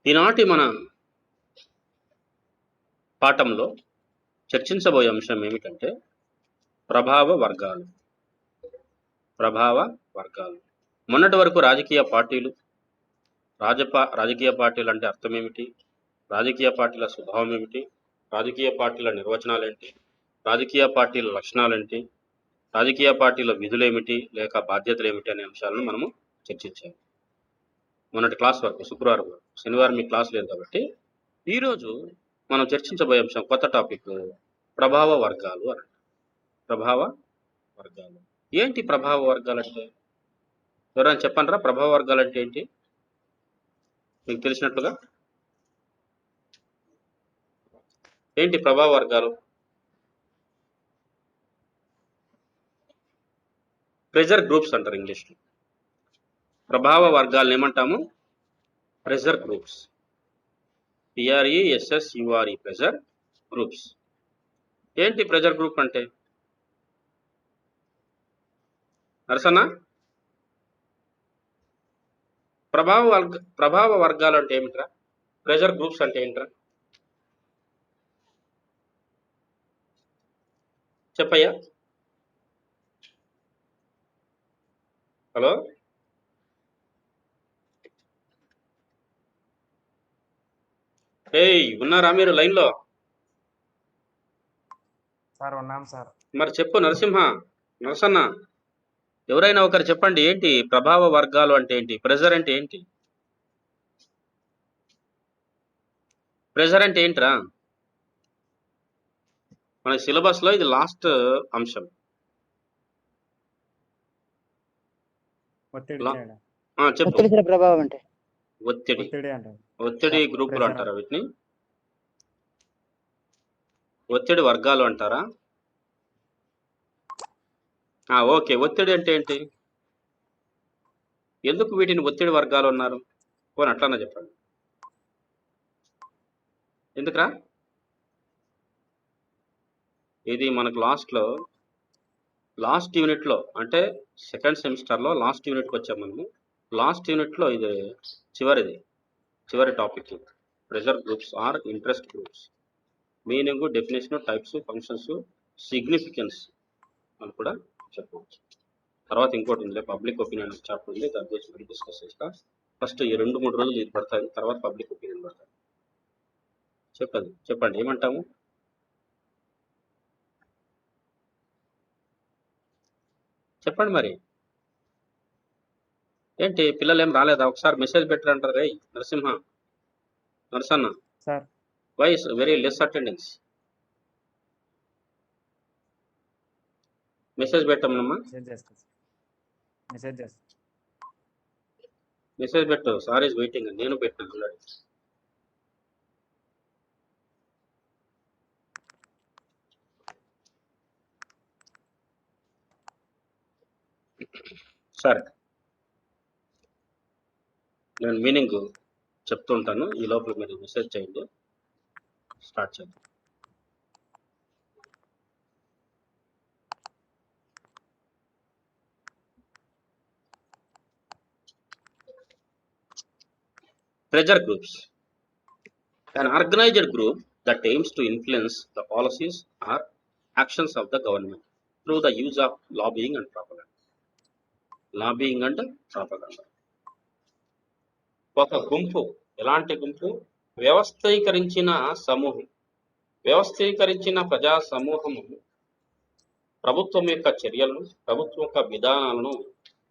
ఈనాటి మన పాఠంలో చర్చించబోయే అంశం ఏమిటంటే ప్రభావ వర్గాలు. మొన్నటి వరకు రాజకీయ పార్టీలు అంటే అర్థం ఏమిటి, రాజకీయ పార్టీల స్వభావం ఏమిటి, రాజకీయ పార్టీల నిర్వచనాలు ఏంటి, రాజకీయ పార్టీల లక్షణాలు ఏంటి, రాజకీయ పార్టీల విధులేమిటి లేక బాధ్యతలు ఏమిటి అనే అంశాలను మనము చర్చించాము మొన్నటి క్లాస్ వరకు. శుక్రవారం వరకు, శనివారం మీ క్లాస్ లేదు కాబట్టి ఈరోజు మనం చర్చించబోయే అంశం కొత్త టాపిక్ ప్రభావ వర్గాలు అని. ప్రభావ వర్గాలు ఏంటి? ప్రభావ వర్గాలు అంటే ఎవరైనా చెప్పండిరా, ప్రభావ వర్గాలు అంటే ఏంటి మీకు తెలిసినట్లుగా? ఏంటి ప్రభావ వర్గాలు? ప్రెజర్ గ్రూప్స్ అంటారు ఇంగ్లీష్లో. ప్రభావ వర్గాలను ఏమంటాము? Pressure groups. PRESSURE, pressure groups. ఏంటి ప్రెజర్ గ్రూప్ అంటే? నరసన్న, ప్రభావ వర్గాలు అంటే ఏమిట్రా? ప్రెజర్ గ్రూప్స్ అంటే ఏంట్రా? చెప్పయ్యా. హలో, ఏయ్ ఉన్నారా మీరు లైన్లో? సార్ ఉన్నాం సార్. మరి చెప్పు నరసన్న, ఎవరైనా ఒకరు చెప్పండి, ఏంటి ప్రభావ వర్గాలు అంటే ఏంటి? ప్రెజర్ అంటే ఏంటి? ప్రెజర్ అంటే ఏంట్రా? మన సిలబస్ లో ఇది లాస్ట్ అంశం. చెప్పు. ప్రభావం అంటే ఒత్తిడి గ్రూపులు అంటారా వీటిని? ఒత్తిడి వర్గాలు అంటారా? ఓకే. ఒత్తిడి అంటే ఏంటి? ఎందుకు వీటిని ఒత్తిడి వర్గాలు అన్నారు? పోనీ అట్లన్నా చెప్పండి. ఎందుకురా? ఇది మనకు లాస్ట్ యూనిట్లో అంటే సెకండ్ సెమిస్టర్లో లాస్ట్ యూనిట్కి వచ్చాము మనము. లాస్ట్ యూనిట్లో ఇది చివరి topic. Pressure groups or interest groups. Meaning, definition, types, functions, significance అని కూడా చెప్పవచ్చు. తర్వాత ఇంకోటి ఉంది, పబ్లిక్ ఒపీనియన్ చాప్టర్ ఉంది, దాని గురించి డిస్కస్ చేస్తా. ఫస్ట్ ఈ 2-3 రోజులు ఇది పడతాయి, తర్వాత పబ్లిక్ ఒపీనియన్ పడతాయి. చెప్పండి ఏమంటాము? చెప్పండి మరి. ఏంటి పిల్లలు ఏం రాలేదా? ఒకసారి మెసేజ్ పెట్టారంటారు. రే Narasanna, why very less attendance? Message పెట్టమ్మా. మెసేజ్ పెట్టు. Sir is waiting. నేను పెట్టాను ఆల్రెడీ. సరే, నేను మీనింగ్ చెప్తుంటాను, ఈ లోపల మీరు మెసేజ్ చేయండి. స్టార్ట్ చేద్దాం. Pressure groups. An organized group that aims to influence the policies or actions of the government through the use of lobbying and propaganda. ఒక గుంపు, ఎలాంటి గుంపు? వ్యవస్థీకరించిన ప్రజా సమూహము ప్రభుత్వం యొక్క చర్యలను, ప్రభుత్వం యొక్క విధానాలను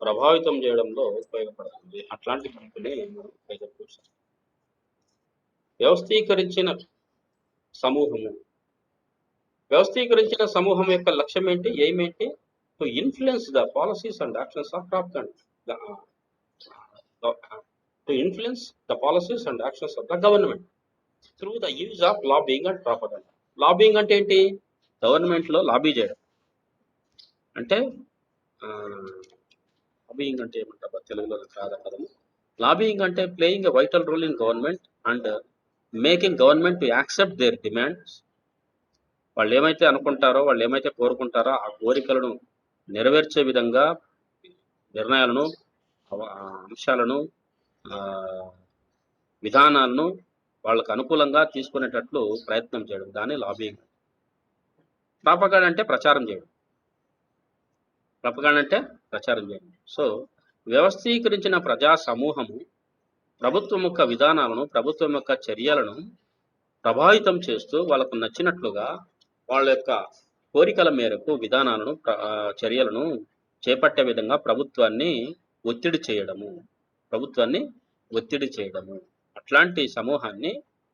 ప్రభావితం చేయడంలో ఉపయోగపడుతుంది. అట్లాంటి గుంపునే ప్రెజర్ గ్రూప్స్. వ్యవస్థీకరించిన సమూహం యొక్క లక్ష్యం ఏంటి, ఎయిమ్ ఏంటి? To influence the policies and actions of the government through the use of lobbying and propaganda. Lobbying అంటే ఏంటి? గవర్నమెంట్ లో లాబీ చేయడం. అంటే లాబింగ్ అంటే ఏమంటారు తెలుగులో కాదా పదము? లాబింగ్ అంటే playing a vital role in government and making government to accept their demands. వాళ్ళు ఏమైతే అనుకుంటారో, వాళ్ళు ఏమైతే కోరుకుంటారో ఆ కోరికలను నెరవేర్చే విధంగా నిర్ణయాలను, అంశాలను, విధానాలను వాళ్ళకు అనుకూలంగా తీసుకునేటట్లు ప్రయత్నం చేయడం, దాన్ని లాబింగ్. ప్రాపగాండా అంటే ప్రచారం చేయడం. ప్రాపగాండా అంటే ప్రచారం చేయడం. సో వ్యవస్థీకరించిన ప్రజా సమూహము ప్రభుత్వం యొక్క విధానాలను, ప్రభుత్వం యొక్క చర్యలను ప్రభావితం చేస్తూ వాళ్ళకు నచ్చినట్లుగా వాళ్ళ యొక్క కోరికల మేరకు విధానాలను, చర్యలను చేపట్టే విధంగా ప్రభుత్వాన్ని ఒత్తిడి చేయడము. అట్లాంటి సమూహాన్ని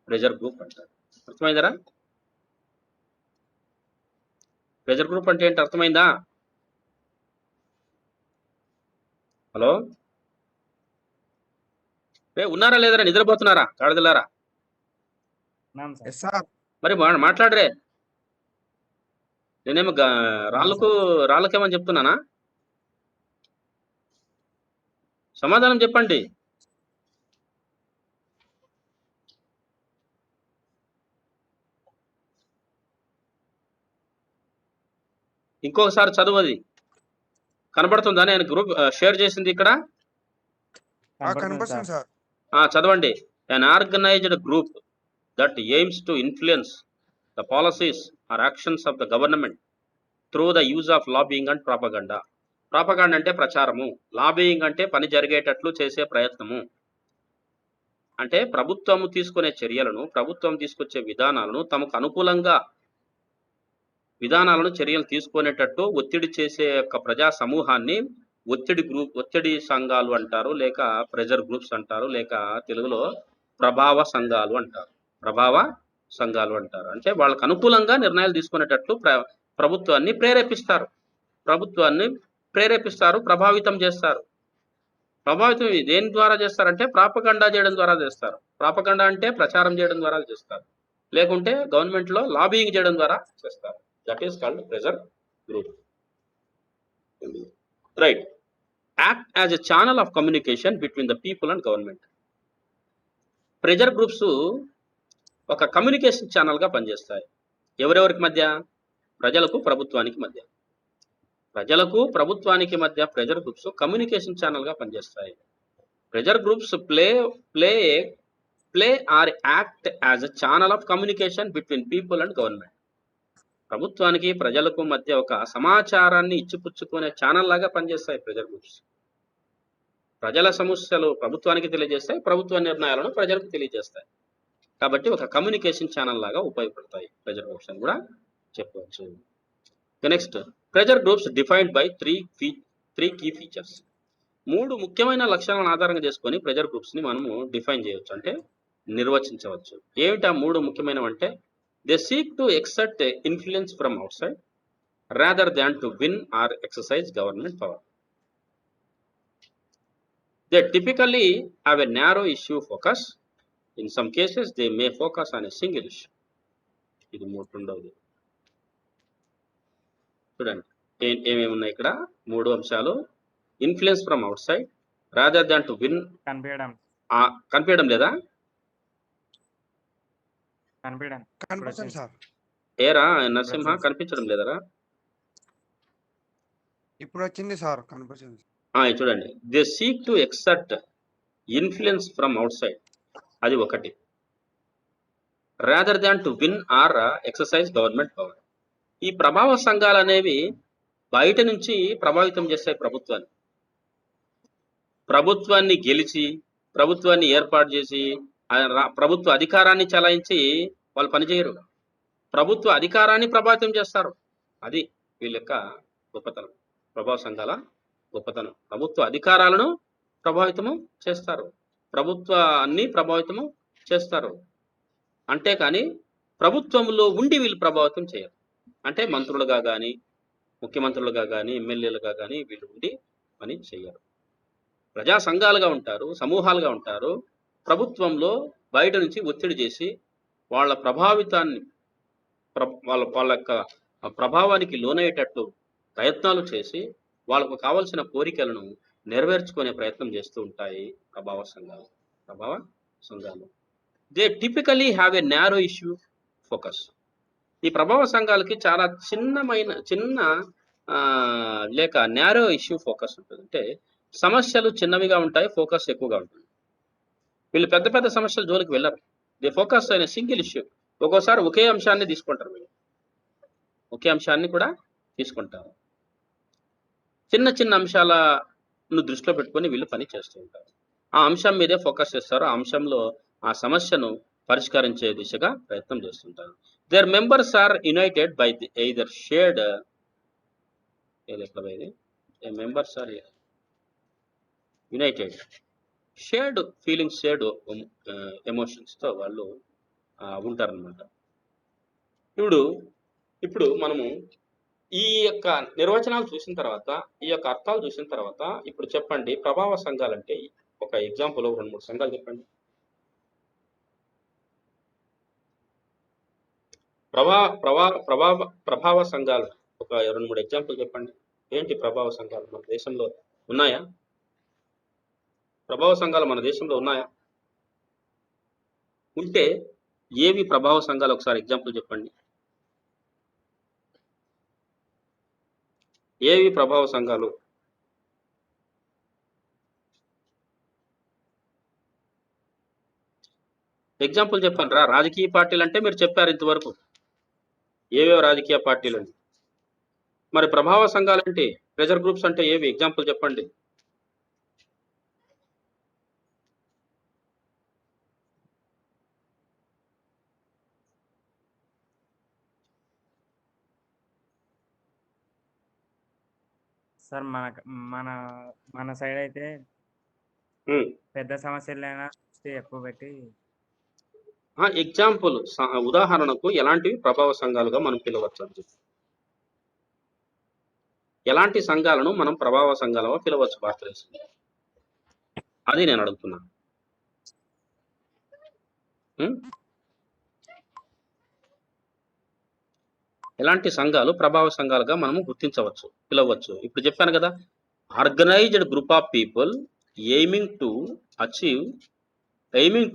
ప్రెజర్ గ్రూప్ అంటారు. అర్థమైందరా? ప్రెజర్ గ్రూప్ అంటే ఏంటి అర్థమైందా? హలో, ఉన్నారా లేదరా? నిద్రపోతున్నారా కాడదిల్లారా? మరి మాట్లాడరే. నేనేమో రాళ్ళకేమని చెప్తున్నానా? సమాధానం చెప్పండి. ఇంకొకసారి చదువు. కనబడుతుందా? నేను గ్రూప్ షేర్ చేసింది ఇక్కడ చదవండి. An organized group that aims to influence the policies or actions of the government through the use of lobbying and propaganda. Propaganda అంటే ప్రచారము, లాబియింగ్ అంటే పని జరిగేటట్లు చేసే ప్రయత్నము. అంటే ప్రభుత్వము తీసుకునే చర్యలను, ప్రభుత్వం తీసుకొచ్చే విధానాలను తమకు అనుకూలంగా చర్యలు తీసుకునేటట్టు ఒత్తిడి చేసే యొక్క ప్రజా సమూహాన్ని ఒత్తిడి సంఘాలు అంటారు, లేక ప్రెజర్ గ్రూప్స్ అంటారు, లేక తెలుగులో ప్రభావ సంఘాలు అంటారు. అంటే వాళ్ళకు అనుకూలంగా నిర్ణయాలు తీసుకునేటట్లు ప్రభుత్వాన్ని ప్రేరేపిస్తారు, ప్రభావితం చేస్తారు. ప్రభావితం దేని ద్వారా చేస్తారంటే ప్రాపగండా చేయడం ద్వారా చేస్తారు. ప్రాపగండా అంటే ప్రచారం చేయడం ద్వారా చేస్తారు, లేకుంటే గవర్నమెంట్ లో లాబియింగ్ చేయడం ద్వారా చేస్తారు. That is called pressure group. Right. Act as a channel of communication between the people and government. Pressure groups ఒక కమ్యూనికేషన్ ఛానల్ గా పనిచేస్తాయి. ఎవరెవరికి మధ్య? ప్రజలకు ప్రభుత్వానికి మధ్య ప్రెజర్ గ్రూప్స్ కమ్యూనికేషన్ ఛానల్ గా పనిచేస్తాయి. Pressure groups play are act as a channel of communication between people and government. ప్రభుత్వానికి ప్రజలకు మధ్య ఒక సమాచారాన్ని ఇచ్చిపుచ్చుకునే ఛానల్ లాగా పనిచేస్తాయి ప్రెజర్ గ్రూప్స్. ప్రజల సమస్యలు ప్రభుత్వానికి తెలియజేస్తాయి, ప్రభుత్వ నిర్ణయాలను ప్రజలకు తెలియజేస్తాయి. కాబట్టి ఒక కమ్యూనికేషన్ ఛానల్ లాగా ఉపయోగపడతాయి ప్రెజర్ గ్రూప్స్ అని కూడా చెప్పవచ్చు. Next, pressure groups defined by three key features. 3 ముఖ్యమైన లక్షణాలను ఆధారంగా చేసుకొని ప్రెజర్ గ్రూప్స్ ని మనము డిఫైన్ చేయవచ్చు, అంటే నిర్వచించవచ్చు. ఏమిటి ఆ 3 ముఖ్యమైనవంటే, they seek to exert influence from outside rather than to win or exercise government power. They typically have a narrow issue focus. In some cases, they may focus on a single issue. ఇది మూడవది. చూడండి ఏమేమి ఉన్నాయి ఇక్కడ. 3 అంశాలు. Influence from out side, rather than to win. కనిపించడం లేదా? ఏరా నరసింహ, కనిపించడం లేదరా? ఇప్పుడు వచ్చింది సార్, కనిపించింది. చూడండి, they seek to exert influence from outside, అది ఒకటి. Rather than to win or exercise government power. ఈ ప్రభావ సంఘాలు అనేవి బయట నుంచి ప్రభావితం చేస్తాయి ప్రభుత్వాన్ని గెలిచి, ప్రభుత్వాన్ని ఏర్పాటు చేసి, ప్రభుత్వ అధికారాన్ని చలాయించి వాళ్ళు పనిచేయరు. ప్రభుత్వ అధికారాన్ని ప్రభావితం చేస్తారు. అది వీళ్ళ యొక్క గొప్పతనం, ప్రభావ సంఘాల గొప్పతనం. ప్రభుత్వ అధికారాలను ప్రభావితము చేస్తారు, ప్రభుత్వాన్ని ప్రభావితము చేస్తారు. అంతేకాని ప్రభుత్వంలో ఉండి వీళ్ళు ప్రభావితం చేయరు. అంటే మంత్రులుగా కానీ, ముఖ్యమంత్రులుగా కానీ, ఎమ్మెల్యేలుగా కానీ వీళ్ళు ఉండి పని చేయరు. ప్రజా సంఘాలుగా ఉంటారు, సమూహాలుగా ఉంటారు. ప్రభుత్వంలో బయట నుంచి ఒత్తిడి చేసి వాళ్ళ ప్రభావితాన్ని, వాళ్ళ యొక్క ప్రభావానికి లోనయ్యేటట్టు ప్రయత్నాలు చేసి వాళ్ళకు కావలసిన కోరికలను నెరవేర్చుకునే ప్రయత్నం చేస్తూ ఉంటాయి ప్రభావ సంఘాలు. They typically have a narrow issue focus. ఈ ప్రభావ సంఘాలకి చాలా చిన్న లేక నారో ఇష్యూ ఫోకస్ ఉంటుంది. అంటే సమస్యలు చిన్నవిగా ఉంటాయి, ఫోకస్ ఎక్కువగా ఉంటుంది. వీళ్ళు పెద్ద పెద్ద సమస్యల జోలికి వెళ్ళరు. దే ఫోకస్ అయిన సింగిల్ ఇష్యూ. ఒక్కోసారి ఒకే అంశాన్ని తీసుకుంటారు వీళ్ళు. ఒకే అంశాన్ని కూడా తీసుకుంటారు. చిన్న చిన్న అంశాలను దృష్టిలో పెట్టుకొని వీళ్ళు పని చేస్తూ ఉంటారు. ఆ అంశం మీదే ఫోకస్ చేస్తారు. ఆ అంశంలో ఆ సమస్యను పరిష్కరించే దిశగా ప్రయత్నం చేస్తుంటారు. Their members are united by either shared members are united shared feelings, shared emotions తో వాళ్ళు ఉంటారనమాట. ఇప్పుడు ఇప్పుడు మనము ఈ యొక్క నిర్వచనాలు చూసిన తర్వాత, ఈ యొక్క అర్థాలు చూసిన తర్వాత, ఇప్పుడు చెప్పండి ప్రభావ సంఘాలు అంటే ఒక ఎగ్జాంపుల్ 2-3 సంఘాలు చెప్పండి. ప్రభావ సంఘాలు ఒక 2-3 ఎగ్జాంపుల్ చెప్పండి. ఏంటి ప్రభావ సంఘాలు మన దేశంలో ఉన్నాయా? ప్రభావ సంఘాలు మన దేశంలో ఉన్నాయా? ఉంటే ఏవి ప్రభావ సంఘాలు ఒకసారి ఎగ్జాంపుల్ చెప్పండి. ఏవి ప్రభావ సంఘాలు? ఎగ్జాంపుల్ చెప్పండి రా. రాజకీయ పార్టీలు అంటే మీరు చెప్పారు ఇంతవరకు ఏవేవో రాజకీయ పార్టీలు అని. మరి ప్రభావ సంఘాలు అంటే ప్రెజర్ గ్రూప్స్ అంటే ఏవి? ఎగ్జాంపుల్ చెప్పండి. సార్ మన మన సైడ్ అయితే పెద్ద సమస్యలైనా ఎక్కువ పెట్టి ఎగ్జాంపుల్ ఉదాహరణకు ఎలాంటివి ప్రభావ సంఘాలుగా మనం పిలవచ్చు? ఎలాంటి సంఘాలను మనం ప్రభావ సంఘాలుగా పిలవచ్చు భారతదేశంలో? అది నేను అడుగుతున్నాను. ఎలాంటి సంఘాలు ప్రభావ సంఘాలుగా మనము గుర్తించవచ్చు, పిలవచ్చు? ఇప్పుడు చెప్పాను కదా, organised group of people aiming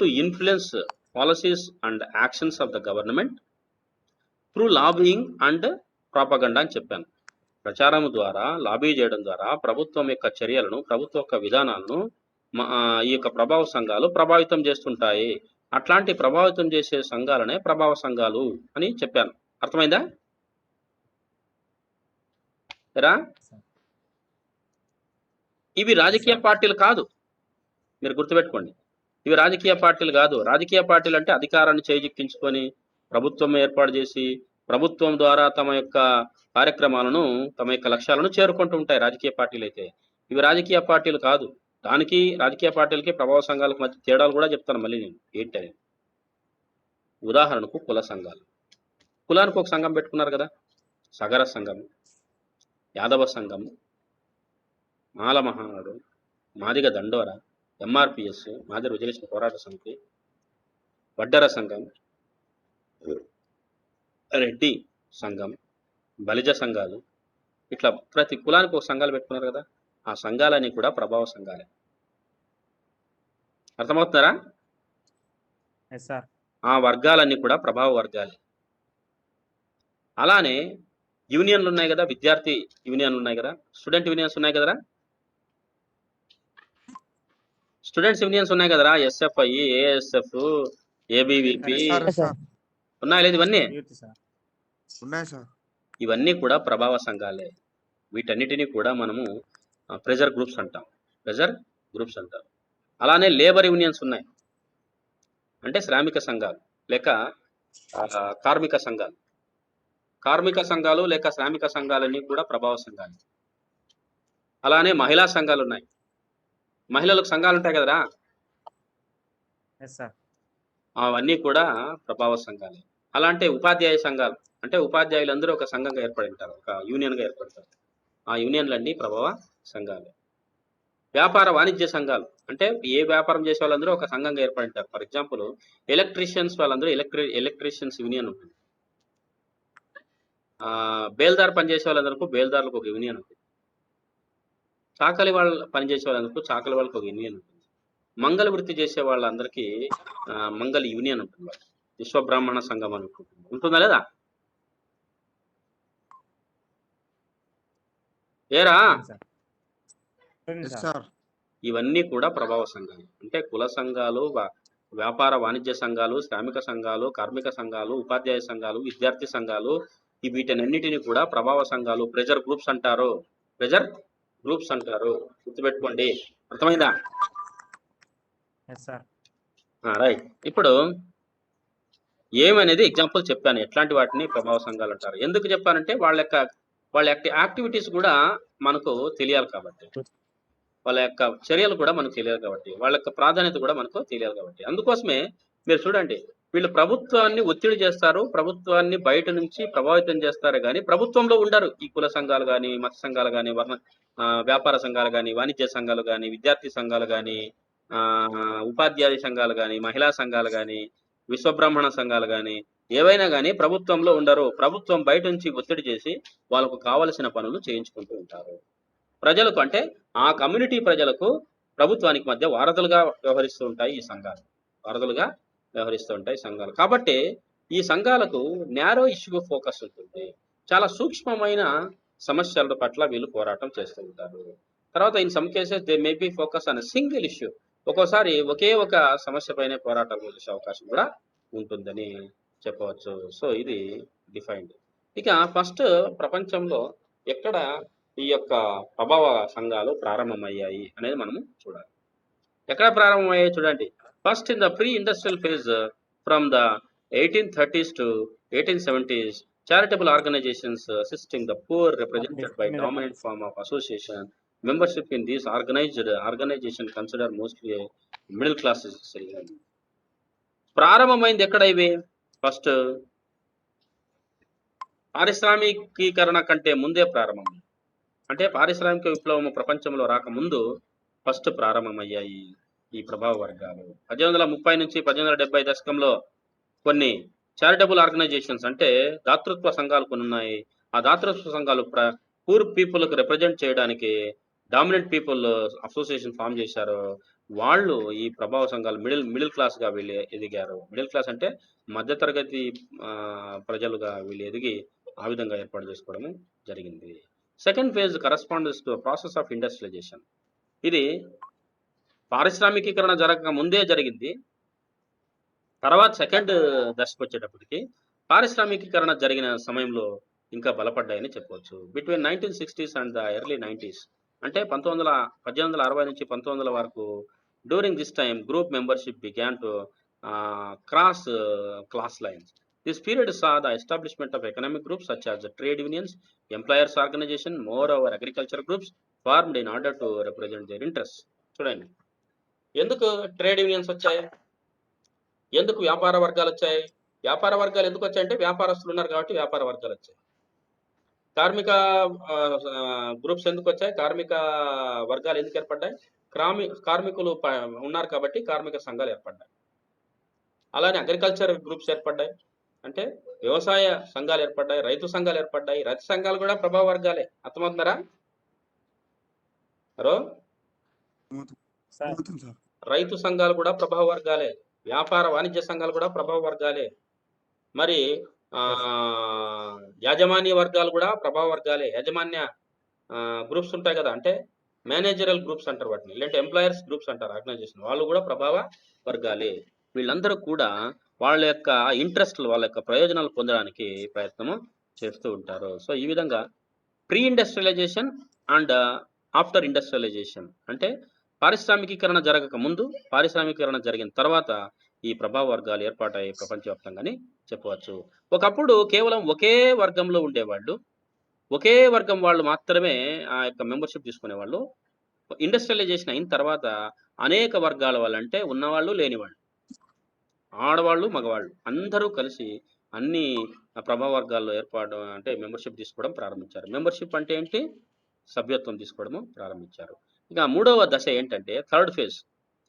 to influence policies and actions of the government through lobbying and propaganda అని చెప్పాను. ప్రచారం ద్వారా, లాబీ చేయడం ద్వారా ప్రభుత్వం యొక్క చర్యలను, ప్రభుత్వ యొక్క విధానాలను ఈ యొక్క ప్రభావ సంఘాలు ప్రభావితం చేస్తుంటాయి. అట్లాంటి ప్రభావితం చేసే సంఘాలనే ప్రభావ సంఘాలు అని చెప్పాను. అర్థమైందా? ఇవి రాజకీయ పార్టీలు కాదు, మీరు గుర్తుపెట్టుకోండి. ఇవి రాజకీయ పార్టీలు కాదు. రాజకీయ పార్టీలు అంటే అధికారాన్ని చేజిక్కించుకొని ప్రభుత్వం ఏర్పాటు చేసి ప్రభుత్వం ద్వారా తమ యొక్క కార్యక్రమాలను, తమ యొక్క లక్ష్యాలను చేరుకుంటూ ఉంటాయి రాజకీయ పార్టీలు అయితే. ఇవి రాజకీయ పార్టీలు కాదు. దానికి రాజకీయ పార్టీలకి ప్రభావ సంఘాలకు మధ్య తేడాలు కూడా చెప్తాను మళ్ళీ నేను ఏంటని. ఉదాహరణకు కుల సంఘాలు. కులానికి ఒక సంఘం పెట్టుకున్నారు కదా, సగర సంఘం, యాదవ సంఘం, మాల మహానాడు, మాదిగ దండోర, ఎంఆర్పిఎస్, మాదిరి రిజర్వేషన్ పోరాట సమితి, వడ్డెర సంఘం, రెడ్డి సంఘం, బలిజ సంఘాలు, ఇట్లా ప్రతి కులానికి ఒక సంఘాలు పెట్టుకున్నారు కదా. ఆ సంఘాలన్నీ కూడా ప్రభావ సంఘాలే. అర్థమవుతున్నారా? ఆ వర్గాలన్నీ కూడా ప్రభావ వర్గాలే. అలానే యూనియన్లు ఉన్నాయి కదా, విద్యార్థి యూనియన్లు ఉన్నాయి కదా, స్టూడెంట్ యూనియన్స్ ఉన్నాయి కదరా, స్టూడెంట్స్ యూనియన్స్ ఉన్నాయి కదరా, ఎస్ఎఫ్ఐ, ఏఎస్ఎఫ్, ఏబీవీపీ ఉన్నాయి లేదు, ఇవన్నీ ఇవన్నీ కూడా ప్రభావ సంఘాలే. వీటన్నిటినీ కూడా మనము ప్రెజర్ గ్రూప్స్ అంటాం. అలానే లేబర్ యూనియన్స్ ఉన్నాయి, అంటే శ్రామిక సంఘాలు లేక కార్మిక సంఘాలు లేక శ్రామిక సంఘాలన్నీ కూడా ప్రభావ సంఘాలు. అలానే మహిళా సంఘాలు ఉన్నాయి, మహిళలకు సంఘాలు ఉంటాయి కదరా, అవన్నీ కూడా ప్రభావ సంఘాలే. అలా అంటే ఉపాధ్యాయ సంఘాలు, అంటే ఉపాధ్యాయులందరూ ఒక సంఘంగా ఏర్పడి ఉంటారు, ఒక యూనియన్గా ఏర్పడతారు. ఆ యూనియన్లన్నీ ప్రభావ సంఘాలే. వ్యాపార వాణిజ్య సంఘాలు, అంటే ఏ వ్యాపారం చేసే వాళ్ళందరూ ఒక సంఘంగా ఏర్పడి ఉంటారు. ఫర్ ఎగ్జాంపుల్ ఎలక్ట్రీషియన్స్ వాళ్ళందరూ ఎలక్ట్రీషియన్స్ యూనియన్ ఉంటుంది. బేల్దార్ పనిచేసే వాళ్ళందరికీ బేల్దార్లకు ఒక యూనియన్ ఉంటుంది. చాకలి వాళ్ళు పనిచేసే వాళ్ళందరికీ చాకలి వాళ్ళకి ఒక యూనియన్ ఉంటుంది. మంగళ వృత్తి చేసే వాళ్ళందరికీ మంగళ యూనియన్ ఉంటుంది. విశ్వబ్రాహ్మణ సంఘం అనుకుంటుంది. ఉంటుందా లేదా? ఏరా ఇవన్నీ కూడా ప్రభావ సంఘాలు. అంటే కుల సంఘాలు, వ్యాపార వాణిజ్య సంఘాలు, శ్రామిక సంఘాలు, కార్మిక సంఘాలు, ఉపాధ్యాయ సంఘాలు, విద్యార్థి సంఘాలు, వీటన్నిటిని కూడా ప్రభావ సంఘాలు, ప్రెజర్ గ్రూప్స్ అంటారు. ప్రెజర్ గ్రూప్స్ అంటారు. గుర్తుపెట్టుకోండి. అర్థమైందా? Yes sir. రైట్. ఇప్పుడు ఏమనేది ఎగ్జాంపుల్ చెప్పాను, ఎట్లాంటి వాటిని ప్రభావ సంఘాలు అంటారు. ఎందుకు చెప్పానంటే వాళ్ళ యొక్క యాక్టివిటీస్ కూడా మనకు తెలియాలి కాబట్టి, వాళ్ళ యొక్క చర్యలు కూడా మనకు తెలియాలి కాబట్టి, వాళ్ళ యొక్క ప్రాధాన్యత కూడా మనకు తెలియాలి కాబట్టి. అందుకోసమే మీరు చూడండి, వీళ్ళు ప్రభుత్వాన్ని ఒత్తిడి చేస్తారు, ప్రభుత్వాన్ని బయట నుంచి ప్రభావితం చేస్తారు, కానీ ప్రభుత్వంలో ఉండరు. ఈ కుల సంఘాలు కానీ, మత సంఘాలు కానీ, వ్యాపార సంఘాలు కానీ, వాణిజ్య సంఘాలు కానీ, విద్యార్థి సంఘాలు కానీ, ఉపాధ్యాయ సంఘాలు కానీ, మహిళా సంఘాలు కానీ, విశ్వబ్రాహ్మణ సంఘాలు కానీ, ఏవైనా కానీ ప్రభుత్వంలో ఉండరు. ప్రభుత్వం బయట నుంచి ఒత్తిడి చేసి వాళ్ళకు కావలసిన పనులు చేయించుకుంటూ ఉంటారు. ప్రజలకు అంటే ఆ కమ్యూనిటీ ప్రజలకు ప్రభుత్వానికి మధ్య వారధులుగా వ్యవహరిస్తూ ఉంటాయి ఈ సంఘాలు. వారధులుగా వ్యవహరిస్తూ ఉంటాయి సంఘాలు. కాబట్టి ఈ సంఘాలకు నేరో ఇష్యూ ఫోకస్ ఉంటుంది. చాలా సూక్ష్మమైన సమస్యల పట్ల వీళ్ళు పోరాటం చేస్తూ ఉంటారు. తర్వాత in some cases they may be focus on single issue. ఒక్కోసారి ఒకే ఒక సమస్య పైన పోరాటం చేసే అవకాశం కూడా ఉంటుందని చెప్పవచ్చు. సో ఇది డిఫైన్డ్. ఇక ఫస్ట్ ప్రపంచంలో ఎక్కడ ఈ యొక్క ప్రభావ సంఘాలు ప్రారంభమయ్యాయి అనేది మనము చూడాలి. ఎక్కడ ప్రారంభమయ్యాయి చూడండి. First in the pre industrial phase from the 1830s to 1870s, charitable organizations assisting the poor represented by dominant form of association. Membership in these organization considered mostly a middle class citizen. ప్రారంభమైంది ఎక్కడ ఇవి? First పారిశ్రామికీకరణ కంటే ముందే ప్రారంభం. అంటే పారిశ్రామిక విప్లవం ప్రపంచంలో రాకముందు ఫస్ట్ ప్రారంభమయ్యాయి ఈ ప్రభావ వర్గాలు. 1830 నుంచి 1870 దశకంలో కొన్ని చారిటబుల్ ఆర్గనైజేషన్స్ అంటే దాతృత్వ సంఘాలు కొన్ని ఉన్నాయి. ఆ దాతృత్వ సంఘాలు పూర్ పీపుల్కి రిప్రజెంట్ చేయడానికి డామినెంట్ పీపుల్ అసోసియేషన్ ఫామ్ చేశారు. వాళ్ళు ఈ ప్రభావ సంఘాలు మిడిల్ క్లాస్గా వీళ్ళు ఎదిగారు. మిడిల్ క్లాస్ అంటే మధ్యతరగతి ప్రజలుగా వీళ్ళు ఎదిగి ఆ విధంగా ఏర్పాటు చేసుకోవడం జరిగింది. Second phase correspondence to process of industrialisation. ఇది పారిశ్రామికీకరణ జరగక ముందే జరిగింది. తర్వాత సెకండ్ దశకు వచ్చేటప్పటికి పారిశ్రామికీకరణ జరిగిన సమయంలో ఇంకా బలపడ్డాయని చెప్పవచ్చు. Between 1960s and the early 90s, అంటే 1860 నుంచి 1900 వరకు, during this time group membership began to cross class lines. This period saw the establishment of economic groups such as the trade unions, employers organization, moreover agriculture groups formed in order to represent their interests. చూడండి, ఎందుకు trade unions వచ్చాయి, ఎందుకు వ్యాపార వర్గాలు వచ్చాయి? వ్యాపార వర్గాలు ఎందుకు వచ్చాయంటే వ్యాపారస్తులు ఉన్నారు కాబట్టి వ్యాపార వర్గాలు వచ్చాయి. కార్మిక గ్రూప్స్ ఎందుకు వచ్చాయి? కార్మిక వర్గాలు ఎందుకు ఏర్పడ్డాయి? కార్మికులు ఉన్నారు కాబట్టి కార్మిక సంఘాలు ఏర్పడ్డాయి. అలానే అగ్రికల్చర్ గ్రూప్స్ ఏర్పడ్డాయి, అంటే వ్యవసాయ సంఘాలు ఏర్పడ్డాయి, రైతు సంఘాలు ఏర్పడ్డాయి. రైతు సంఘాలు కూడా ప్రభావ వర్గాలే. అర్థమవుతున్నారా? రైతు సంఘాలు కూడా ప్రభావ వర్గాలే, వ్యాపార వాణిజ్య సంఘాలు కూడా ప్రభావ వర్గాలే, మరి యాజమాన్య వర్గాలు కూడా ప్రభావ వర్గాలే. యాజమాన్య గ్రూప్స్ ఉంటాయి కదా, అంటే మేనేజరల్ గ్రూప్స్ అంటారు వాటిని, లేదంటే ఎంప్లాయర్స్ గ్రూప్స్ అంటారు ఆర్గనైజేషన్, వాళ్ళు కూడా ప్రభావ వర్గాలే. వీళ్ళందరూ కూడా వాళ్ళ యొక్క ఇంట్రెస్ట్లు, వాళ్ళ యొక్క ప్రయోజనాలు పొందడానికి ప్రయత్నము చేస్తూ ఉంటారు. సో ఈ విధంగా pre industrialisation and after industrialisation, అంటే పారిశ్రామికీకరణ జరగక ముందు, పారిశ్రామికీకరణ జరిగిన తర్వాత ఈ ప్రభావ వర్గాలు ఏర్పాటాయి ప్రపంచవ్యాప్తంగానే చెప్పవచ్చు. ఒకప్పుడు కేవలం ఒకే వర్గంలో ఉండేవాళ్ళు, ఒకే వర్గం వాళ్ళు మాత్రమే ఆ యొక్క మెంబర్షిప్ తీసుకునేవాళ్ళు. ఇండస్ట్రియలైజేషన్ అయిన తర్వాత అనేక వర్గాల వాళ్ళు, అంటే ఉన్నవాళ్ళు లేనివాళ్ళు, ఆడవాళ్ళు మగవాళ్ళు అందరూ కలిసి అన్ని ప్రభావ వర్గాల్లో ఏర్పాటు అంటే మెంబర్షిప్ తీసుకోవడం ప్రారంభించారు. మెంబర్షిప్ అంటే ఏంటి? సభ్యత్వం తీసుకోవడము ప్రారంభించారు. ఇక మూడవ దశ ఏంటంటే third phase,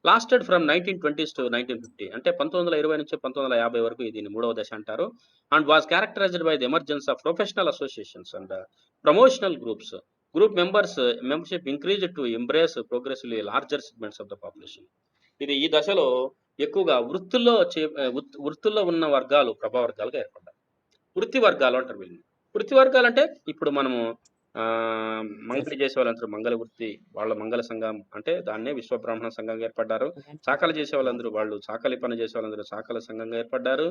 lasted from 1920s to 1950, అంటే 1920 నుంచి 1950 వరకు దీన్ని మూడవ దశ అంటారు. And was characterised by the emergence of professional associations and promotional groups. Group membership increased to embrace progressively larger segments of the population. ఇది ఈ దశలో ఎక్కువగా వృత్తుల్లో ఉన్న వర్గాలు ప్రభావ వర్గాలుగా ఏర్పడ్డాయి. వృత్తి వర్గాలు అంటారు వీళ్ళని. వృత్తి వర్గాలు అంటే ఇప్పుడు మనము మంగళి చేసే వాళ్ళందరూ మంగళ వృత్తి, వాళ్ళ మంగళ సంఘం అంటే దాన్నే విశ్వ బ్రాహ్మణ సంఘంగా ఏర్పడ్డారు. చాకలి చేసే వాళ్ళందరూ వాళ్ళు చాకలి పని చేసే వాళ్ళందరూ చాకల సంఘంగా ఏర్పడ్డారు.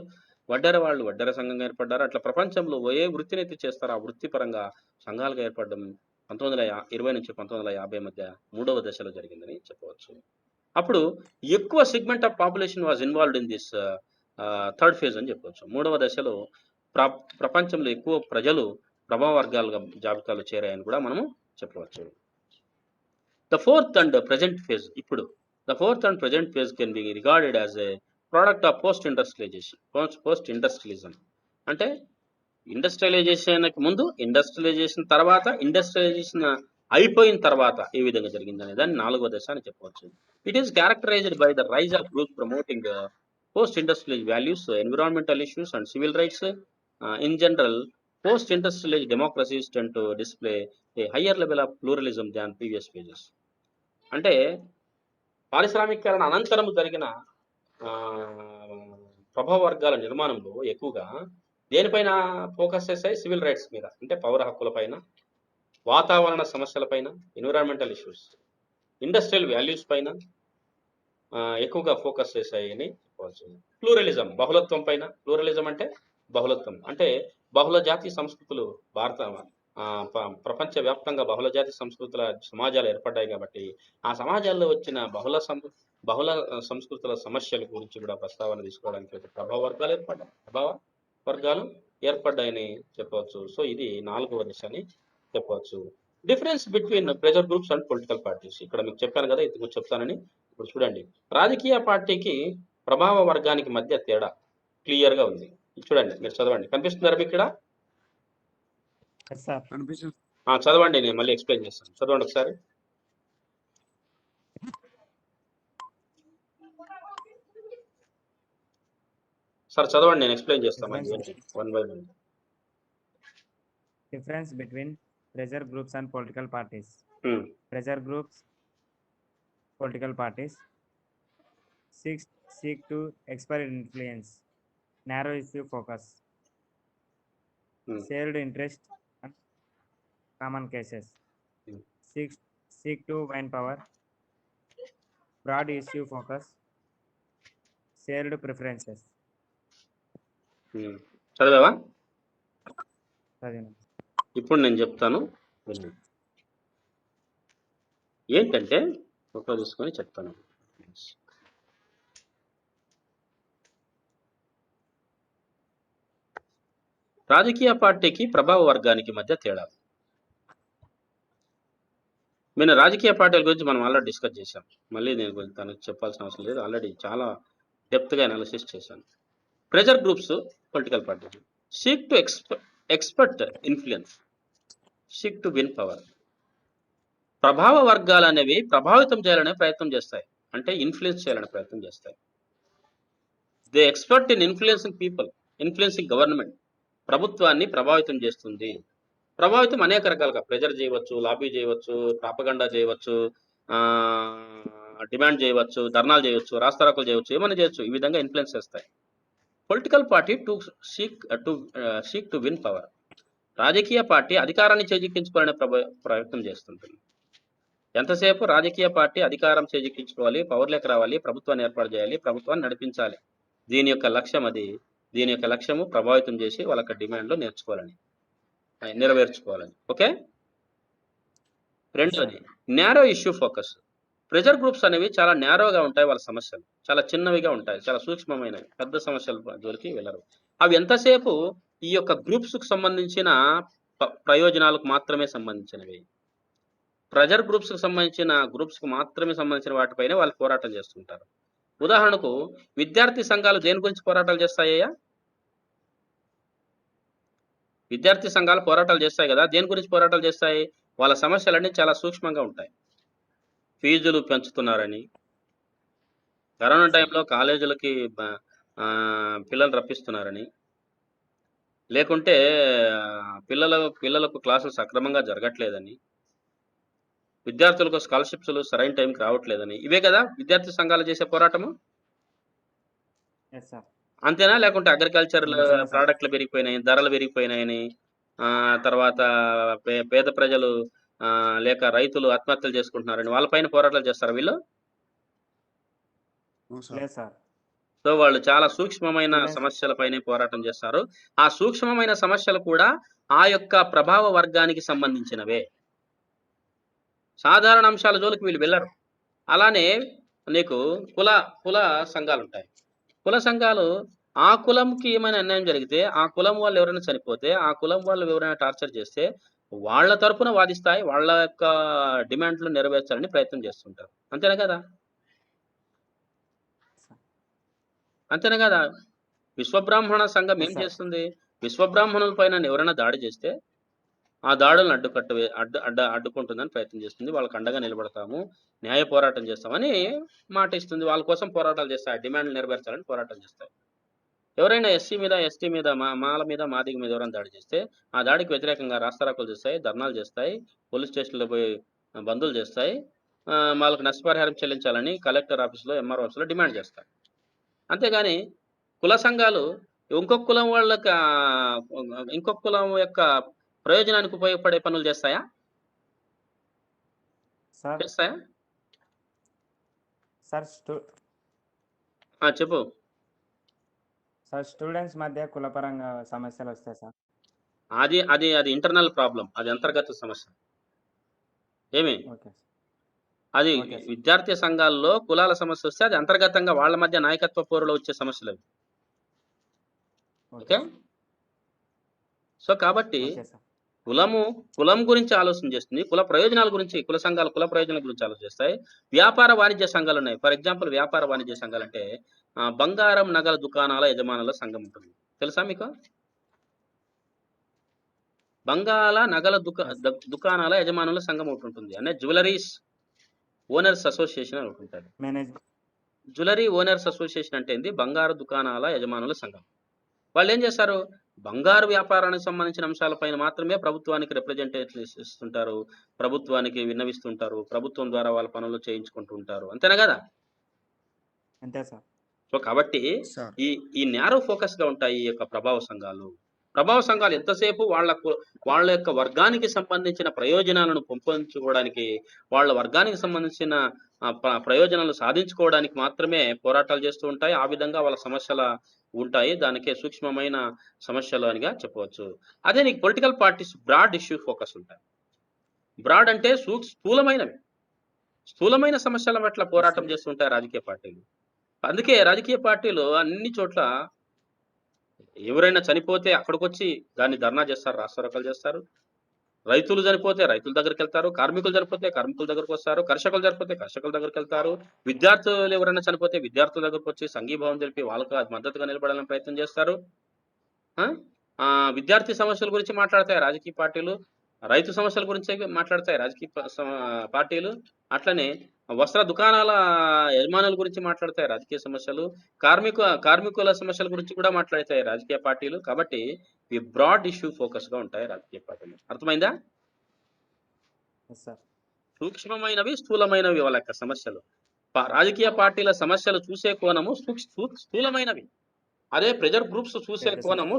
వడ్డెర వాళ్ళు వడ్డెర సంఘంగా ఏర్పడ్డారు. అట్లా ప్రపంచంలో ఏ వృత్తిని అయితే చేస్తారో ఆ వృత్తి పరంగా సంఘాలుగా ఏర్పడడం 1920 నుంచి 1950 మధ్య 3వ దశలో జరిగిందని చెప్పవచ్చు. అప్పుడు ఎక్కువ segment of population was involved in this third phase అని చెప్పవచ్చు. 3వ దశలో ప్రపంచంలో ఎక్కువ ప్రజలు ప్రభావ వర్గాలుగా జాబితాలో చేరాయని కూడా మనము చెప్పవచ్చు. The fourth and present phase ఇప్పుడు the fourth and present phase can be regarded as a product of post industrialism. అంటే ఇండస్ట్రియలైజేషన్కి ముందు, ఇండస్ట్రియలైజేషన్ తర్వాత, ఇండస్ట్రియలైజేషన్ అయిపోయిన తర్వాత ఏ విధంగా జరిగిందనే దాన్ని 4వ దశ అని చెప్పవచ్చు. It is characterised by the rise of group promoting post industrial values, environmental issues and civil rights. In general, post industrial democracies tend to display a higher level of pluralism than previous phases. అంటే పారిశ్రామికీకరణ అనంతరం జరిగిన ప్రభావ వర్గాల నిర్మాణంలో ఎక్కువగా దేనిపైన focus చేస్తాయి? Civil rights మీద, అంటే పౌర హక్కుల పైన, వాతావరణ సమస్యల పైన, ఎన్విరాన్మెంటల్ ఇష్యూస్, ఇండస్ట్రియల్ వాల్యూస్ పైన ఎక్కువగా ఫోకస్ చేశాయి అని చెప్పవచ్చు. ప్లూరలిజం, బహుళత్వం పైన. ప్లూరలిజం అంటే బహుళత్వం, అంటే బహుళ జాతి సంస్కృతులు ప్రపంచ వ్యాప్తంగా బహుళ జాతి సంస్కృతుల సమాజాలు ఏర్పడ్డాయి కాబట్టి ఆ సమాజాల్లో వచ్చిన బహుళ సంస్కృతుల సమస్యల గురించి కూడా ప్రస్తావన తీసుకోవడానికి ప్రభావ వర్గాలు ఏర్పడ్డాయని చెప్పవచ్చు. సో ఇది 4వ దశ అని చెప్పవచ్చు. Difference between pressure groups and political parties. ఇక్కడ మీకు చెప్పాను కదా, ఇది చెప్తానని. ఇప్పుడు చూడండి, రాజకీయ పార్టీకి ప్రభావ వర్గానికి మధ్య తేడా క్లియర్గా ఉంది. చూడండి, మీరు చదవండి. కనిపిస్తున్నారా మీకు ఇక్కడ? కనిపిస్తుంది. చదవండి, నేను మళ్ళీ ఎక్స్ప్లెయిన్ చేస్తాను. చదవండి ఒకసారి. సార్ చదవండి, నేను ఎక్స్ప్లెయిన్ చేస్తాను one by one. Difference between pressure groups and political parties. Pressure groups, political parties seek to expert influence, narrow issue focus, shared interest and common cases. Seek to win power, broad issue focus, shared preferences. చదివావా? చదివాను. ఇప్పుడు నేను చెప్తాను. ఏంటంటే photo తీసుకొని చెప్తాను. రాజకీయ పార్టీకి ప్రభావ వర్గానికి మధ్య తేడా. నేను రాజకీయ పార్టీల గురించి మనం ఆల్రెడీ డిస్కస్ చేశాం. మళ్ళీ నేను తనకు చెప్పాల్సిన అవసరం లేదు, ఆల్రెడీ చాలా డెప్త్గా అనాలిసిస్ చేశాను. Pressure groups, political parties seek to expert influence, seek to win power. ప్రభావ వర్గాలు అనేవి ప్రభావితం చేయాలనే ప్రయత్నం చేస్తాయి, అంటే ఇన్ఫ్లుయెన్స్ చేయాలనే ప్రయత్నం చేస్తాయి. They expert in influencing people, influencing government. ప్రభుత్వాన్ని ప్రభావితం చేస్తుంది. ప్రభావితం అనేక రకాలుగా, ప్రెజర్ చేయవచ్చు, లాబీ చేయవచ్చు, ప్రాపగండా చేయవచ్చు, డిమాండ్ చేయవచ్చు, ధర్నాలు చేయవచ్చు, రాస్తారోకలు చేయవచ్చు, ఏమైనా చేయొచ్చు. ఈ విధంగా ఇన్ఫ్లుయెన్స్ చేస్తాయి. Political party seek to win power. రాజకీయ పార్టీ అధికారాన్ని చేజిక్కించుకోవాలనే ప్రయత్నం చేస్తుంటుంది. ఎంతసేపు రాజకీయ పార్టీ అధికారం చేజిక్కించుకోవాలి, పవర్లోకి రావాలి, ప్రభుత్వాన్ని ఏర్పాటు చేయాలి, ప్రభుత్వాన్ని నడిపించాలి. దీని యొక్క లక్ష్యం అది. దీని యొక్క లక్ష్యము ప్రభావితం చేసి వాళ్ళకి డిమాండ్లు నెరవేర్చుకోవాలని. ఓకే. రెండోది narrow issue focus. Pressure groups అనేవి చాలా నేరోగా ఉంటాయి, వాళ్ళ సమస్యలు చాలా చిన్నవిగా ఉంటాయి, చాలా సూక్ష్మమైనవి, పెద్ద సమస్యల జోలికి వెళ్ళరు. అవి ఎంతసేపు ఈ యొక్క గ్రూప్స్కు సంబంధించిన ప్రయోజనాలకు మాత్రమే సంబంధించినవి. ప్రెజర్ గ్రూప్స్కు మాత్రమే సంబంధించిన వాటిపైనే వాళ్ళు పోరాటం చేస్తుంటారు. ఉదాహరణకు విద్యార్థి సంఘాలు దేని గురించి పోరాటాలు చేస్తాయ్యా? విద్యార్థి సంఘాలు పోరాటాలు చేస్తాయి కదా, దేని గురించి పోరాటాలు చేస్తాయి? వాళ్ళ సమస్యలన్నీ చాలా సూక్ష్మంగా ఉంటాయి. ఫీజులు పెంచుతున్నారని, కరోనా టైంలో కాలేజీలకి పిల్లలు రప్పిస్తున్నారని, లేకుంటే పిల్లలకు క్లాసులు సక్రమంగా జరగట్లేదని, విద్యార్థులకు స్కాలర్షిప్స్లు సరైన టైంకి రావట్లేదని. ఇవే కదా విద్యార్థి సంఘాలు చేసే పోరాటము. అంతేనా? లేకుంటే అగ్రికల్చర్ ప్రోడక్ట్లు పెరిగిపోయినాయి, ధరలు పెరిగిపోయినాయని, తర్వాత పేద ప్రజలు లేక రైతులు ఆత్మహత్యలు చేసుకుంటున్నారని వాళ్ళపైన పోరాటాలు చేస్తారు వీళ్ళు. అవును సార్. లేదు సార్. సో వాళ్ళు చాలా సూక్ష్మమైన స్టూడెంట్స్ సమస్యలపైనే పోరాటం చేస్తారు. ఆ సూక్ష్మమైన సమస్యలు కూడా ఆ యొక్క ప్రభావ వర్గానికి సంబంధించినవే. సాధారణ అంశాల జోలికి వీళ్ళు వెళ్ళరు. అలానే నీకు కుల కుల సంఘాలుంటాయి. కుల సంఘాలు ఆ కులంకి ఏమైనా అన్యాయం జరిగితే, ఆ కులం వాళ్ళు ఎవరైనా చనిపోతే, ఆ కులం వాళ్ళు ఎవరైనా టార్చర్ చేస్తే వాళ్ళ తరపున వాదిస్తాయి. వాళ్ళ యొక్క డిమాండ్లు నెరవేర్చాలని ప్రయత్నం చేస్తుంటారు. అంతేనా కదా? అంతేనా కదా? విశ్వబ్రాహ్మణ సంఘం ఏం ఎస్ సార్. చేస్తుంది? విశ్వబ్రాహ్మణుల పైన ఎవరైనా దాడి చేస్తే ఆ దాడులను అడ్డుకుంటుందని ప్రయత్నం చేస్తుంది. వాళ్ళకి అండగా నిలబడతాము, న్యాయ పోరాటం చేస్తామని మాట ఇస్తుంది. వాళ్ళ కోసం పోరాటాలు చేస్తాయి. డిమాండ్లు నెరవేర్చాలని పోరాటం చేస్తాయి. ఎవరైనా ఎస్సీ మీద, ఎస్టీ మీద, మాల మీద, మాదిగ మీద ఎవరైనా దాడి చేస్తే ఆ దాడికి వ్యతిరేకంగా రాస్తారోకోలు చేస్తాయి, ధర్నాలు చేస్తాయి, పోలీస్ స్టేషన్లో పోయి బందులు చేస్తాయి. వాళ్ళకి నష్టపరిహారం చెల్లించాలని కలెక్టర్ ఆఫీస్లో, ఎంఆర్ఓ ఆఫీస్లో డిమాండ్ చేస్తాయి. అంతేగాని కుల సంఘాలు ఇంకొక కులం వాళ్ళకి ఇంకొక కులం యొక్క ప్రయోజనానికి ఉపయోగపడే పనులు చేస్తాయా? సార్ చేస్తాయా? సార్ చెప్పు. సార్ స్టూడెంట్స్ మధ్య కులపరంగా సమస్యలు వస్తాయి సార్. అది అది అది ఇంటర్నల్ ప్రాబ్లం. అది అంతర్గత సమస్య. ఏమి ఓకే సార్. అది ఓకే సార్. విద్యార్థి సంఘాల్లో కులాల సమస్య వస్తే అది అంతర్గతంగా వాళ్ళ మధ్య నాయకత్వ పోరులో వచ్చే సమస్యలు అవి. Okay okay. సార్. సో కాబట్టి ఓకే సార్. కులం గురించి ఆలోచన చేస్తుంది. కుల ప్రయోజనాల గురించి, కుల సంఘాలు కుల ప్రయోజనాల గురించి ఆలోచిస్తాయి. వ్యాపార వాణిజ్య సంఘాలు ఉన్నాయి. ఫర్ ఎగ్జాంపుల్ వ్యాపార వాణిజ్య సంఘాలు అంటే బంగారం నగల దుకాణాల యజమానుల సంఘం ఉంటుంది. తెలుసా మీకు? నగల ఎస్. దుకాణాల యజమానుల సంఘం ఒకటి ఉంటుంది. అంటే జ్యువెలరీస్ ఓనర్స్ అసోసియేషన్ అని ఒకటి ఉంటుంది. మేనేజ్ జ్యువెలరీ ఓనర్స్ అసోసియేషన్ అంటే ఏంది? బంగారు దుకాణాల యజమానుల సంఘం. వాళ్ళు ఏం చేస్తారు? బంగారు వ్యాపారానికి సంబంధించిన అంశాలపైన మాత్రమే ప్రభుత్వానికి రిప్రజెంటేటివ్స్ ఇస్తుంటారు, ప్రభుత్వానికి విన్నవిస్తుంటారు, ప్రభుత్వం ద్వారా వాళ్ళ పనులు చేయించుకుంటూ ఉంటారు. అంతేనా కదా? అంతే సార్. సో కాబట్టి సార్. ఈ నేరో ఫోకస్ గా ఉంటాయి ఈ యొక్క ప్రభావ సంఘాలు. ప్రభావ సంఘాలు ఎంతసేపు వాళ్ళ యొక్క వర్గానికి సంబంధించిన ప్రయోజనాలను పెంపొందించుకోవడానికి, వాళ్ళ వర్గానికి సంబంధించిన ప్రయోజనాలు సాధించుకోవడానికి మాత్రమే పోరాటాలు చేస్తూ ఉంటాయి. ఆ విధంగా వాళ్ళ సమస్యల ఉంటాయి. దానికే సూక్ష్మమైన సమస్యలు అనిగా చెప్పవచ్చు. అదే నీకు political parties broad issue focus ఉంటాయి. బ్రాడ్ అంటే స్థూలమైన సమస్యల పట్ల పోరాటం చేస్తుంటాయి రాజకీయ పార్టీలు. అందుకే రాజకీయ పార్టీలు అన్ని చోట్ల ఎవరైనా చనిపోతే అక్కడికొచ్చి దాన్ని ధర్నా చేస్తారు, రాస్తారోకలు చేస్తారు. రైతులు చనిపోతే రైతుల దగ్గరికి వెళ్తారు, కార్మికులు చనిపోతే కార్మికుల దగ్గరకు వస్తారు, కర్షకులు చనిపోతే కర్షకుల దగ్గరికి వెళ్తారు, విద్యార్థులు ఎవరైనా చనిపోతే విద్యార్థుల దగ్గరకు వచ్చి సంఘీభావం తెలిపి వాళ్ళకు మద్దతుగా నిలబడాలని ప్రయత్నం చేస్తారు. విద్యార్థి సమస్యల గురించి మాట్లాడతాయి రాజకీయ పార్టీలు, రైతు సమస్యల గురించి మాట్లాడతాయి రాజకీయ పార్టీలు. అట్లనే వస్త్ర దుకాణాల యజమానుల గురించి మాట్లాడతాయి రాజకీయ సమస్యలు, కార్మికుల సమస్యల గురించి కూడా మాట్లాడతాయి రాజకీయ పార్టీలు. కాబట్టి ఈ బ్రాడ్ ఇష్యూ ఫోకస్ గా ఉంటాయి రాజకీయ పార్టీలు. అర్థమైందా? Yes sir. సూక్ష్మమైనవి, స్థూలమైనవి వాళ్ళ యొక్క సమస్యలు. రాజకీయ పార్టీల సమస్యలు చూసే కోణము స్థూలమైనవి. అదే ప్రెజర్ గ్రూప్స్ చూసే కోణము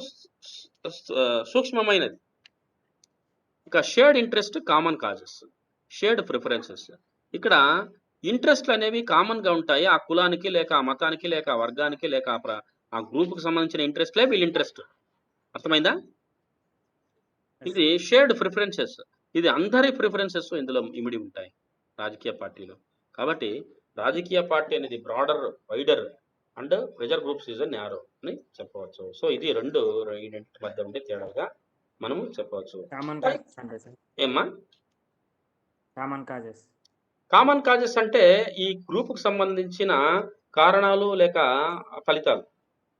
సూక్ష్మమైనది. ఇక shared interest, common causes, shared preferences. ఇక్కడ ఇంట్రెస్ట్లు అనేవి కామన్ గా ఉంటాయి. ఆ కులానికి లేక ఆ మతానికి లేక ఆ వర్గానికి లేక ఆ గ్రూప్ కి సంబంధించిన ఇంట్రెస్ట్లే వీళ్ళ ఇంట్రెస్ట్. అర్థమైందా? ఇది షేర్డ్ ప్రిఫరెన్సెస్. ఇది అందరి ప్రిఫరెన్సెస్ ఇందులో ఇమిడి ఉంటాయి రాజకీయ పార్టీలో. కాబట్టి రాజకీయ పార్టీ అనేది broader, wider and pressure groups is narrow అని చెప్పవచ్చు. సో ఇది రెండు మధ్య ఉండే తేడాగా మనము చెప్పవచ్చు. ఏమ్మా కామన్ కాజెస్ అంటే ఈ గ్రూప్ కు సంబంధించిన కారణాలు లేక ఫలితాలు.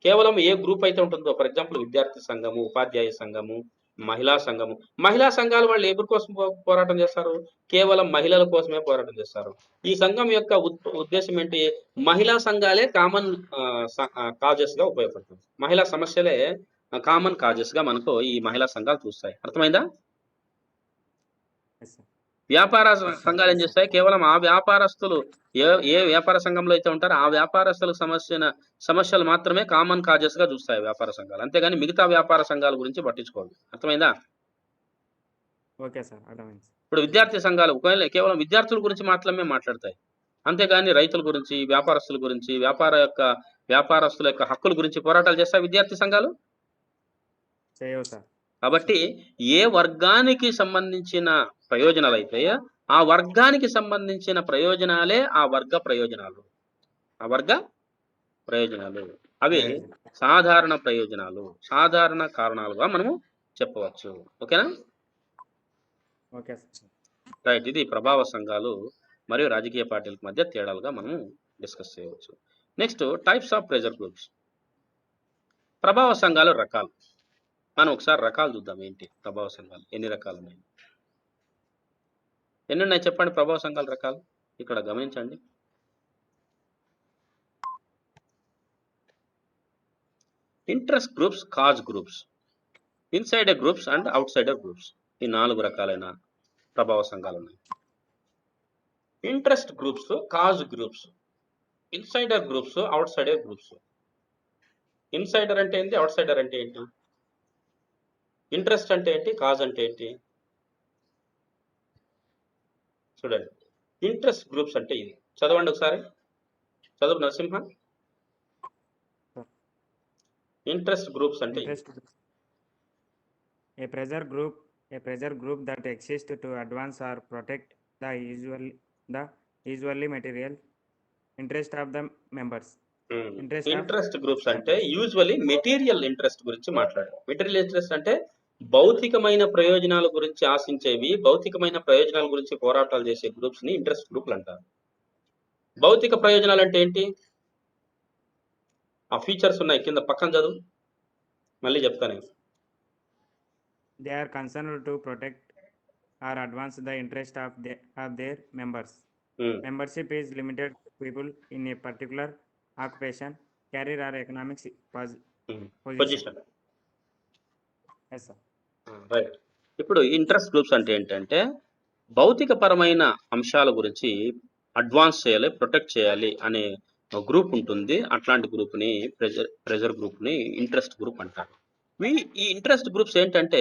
కేవలం ఏ గ్రూప్ అయితే ఉంటుందో, ఫర్ ఎగ్జాంపుల్ విద్యార్థి సంఘము, ఉపాధ్యాయ సంఘము, మహిళా సంఘము. మహిళా సంఘాలు వాళ్ళు ఎవరి కోసం పోరాటం చేస్తారు? కేవలం మహిళల కోసమే పోరాటం చేస్తారు. ఈ సంఘం యొక్క ఉద్దేశం ఏంటి? మహిళా సంఘాలే కామన్ కాజెస్ గా ఉపయోగపడుతుంది. మహిళా సమస్యలే కామన్ కాజెస్ గా మనకు ఈ మహిళా సంఘాలు చూస్తాయి. అర్థమైందా? వ్యాపార సంఘాలు ఏం చేస్తాయి? కేవలం ఆ వ్యాపారస్తులు ఏ వ్యాపార సంఘంలో అయితే ఉంటారో ఆ వ్యాపారస్తులకు సమస్యలు మాత్రమే కామన్ కాజెస్ గా చూస్తాయి వ్యాపార సంఘాలు. అంతేగాని మిగతా వ్యాపార సంఘాల గురించి పట్టించుకోదు. అర్థమైందా? ఓకే సార్, అర్థమైంది సార్. ఇప్పుడు విద్యార్థి సంఘాలు ఒకవేళ కేవలం విద్యార్థుల గురించి మాత్రమే మాట్లాడతాయి, అంతేగాని రైతుల గురించి, వ్యాపారస్తుల గురించి, వ్యాపారస్తుల యొక్క హక్కుల గురించి పోరాటాలు చేస్తాయి విద్యార్థి సంఘాలు. చేయవు సార్. కాబట్టి ఏ వర్గానికి సంబంధించిన ప్రయోజనాలు అయితే ఆ వర్గానికి సంబంధించిన ప్రయోజనాలే ఆ వర్గ ప్రయోజనాలు. అవి సాధారణ ప్రయోజనాలు, సాధారణ కారణాలుగా మనము చెప్పవచ్చు. ఓకేనా? Okay sir. రైట్. ఇది ప్రభావ సంఘాలు మరియు రాజకీయ పార్టీల మధ్య తేడాలుగా మనం డిస్కస్ చేయవచ్చు. Next, types of pressure groups. ప్రభావ సంఘాలు రకాలు. మనం ఒకసారి రకాలు చూద్దాం. ఏంటి ప్రభావ సంఘాలు, ఎన్ని రకాలు ఉన్నాయి, ఎన్ని ఉన్నాయి చెప్పండి ప్రభావ సంఘాల రకాలు. ఇక్కడ గమనించండి. Interest groups, cause groups, insider groups and out cider groups. ఈ 4 రకాలైన ప్రభావ సంఘాలు ఉన్నాయి. Interest groups, cause groups, insider groups, out cider groups. Insider అంటే ఏంటి, అవుట్ సైడర్ అంటే ఏంటి, ఇంట్రెస్ట్ అంటే ఏంటి, కాజ్ అంటే ఏంటి? చూడండి, ఇంట్రెస్ట్ గ్రూప్స్ అంటే ఇది. చదవండి ఒకసారి, చదువు నరసింహ. ఇంట్రెస్ట్ గ్రూప్స్ అంటే A pressure group that exists to advance or protect the usually material interest of the members. Interest groups అంటే యూజువల్లీ మెటీరియల్ ఇంట్రెస్ట్ గురించి మాట్లాడారు. మెటీరియల్ ఇంట్రెస్ట్ అంటే భౌతికమైన ప్రయోజనాల గురించి ఆశించేవి, భౌతికమైన ప్రయోజనాల గురించి పోరాటాలు చేసే గ్రూప్స్ ని ఇంట్రెస్ట్ గ్రూపులు అంటారు. భౌతిక ప్రయోజనాలు అంటే ఏంటి? ఆ ఫీచర్స్ ఉన్నాయి కింద, పక్కన చదువు, మళ్ళీ చెప్తాను. They are concerned to protect or advance the interest of their members. Membership is limited to people in a particular occupation, career or economic position. Yes, sir. Right. ఇప్పుడు ఇంట్రెస్ట్ గ్రూప్స్ అంటే ఏంటంటే భౌతిక పరమైన అంశాల గురించి అడ్వాన్స్ చేయాలి, protect చేయాలి అనే గ్రూప్ ఉంటుంది. అట్లాంటి గ్రూప్ని ప్రెజర్ గ్రూప్ని ఇంట్రెస్ట్ గ్రూప్ అంటారు. ఈ ఇంట్రెస్ట్ గ్రూప్స్ ఏంటంటే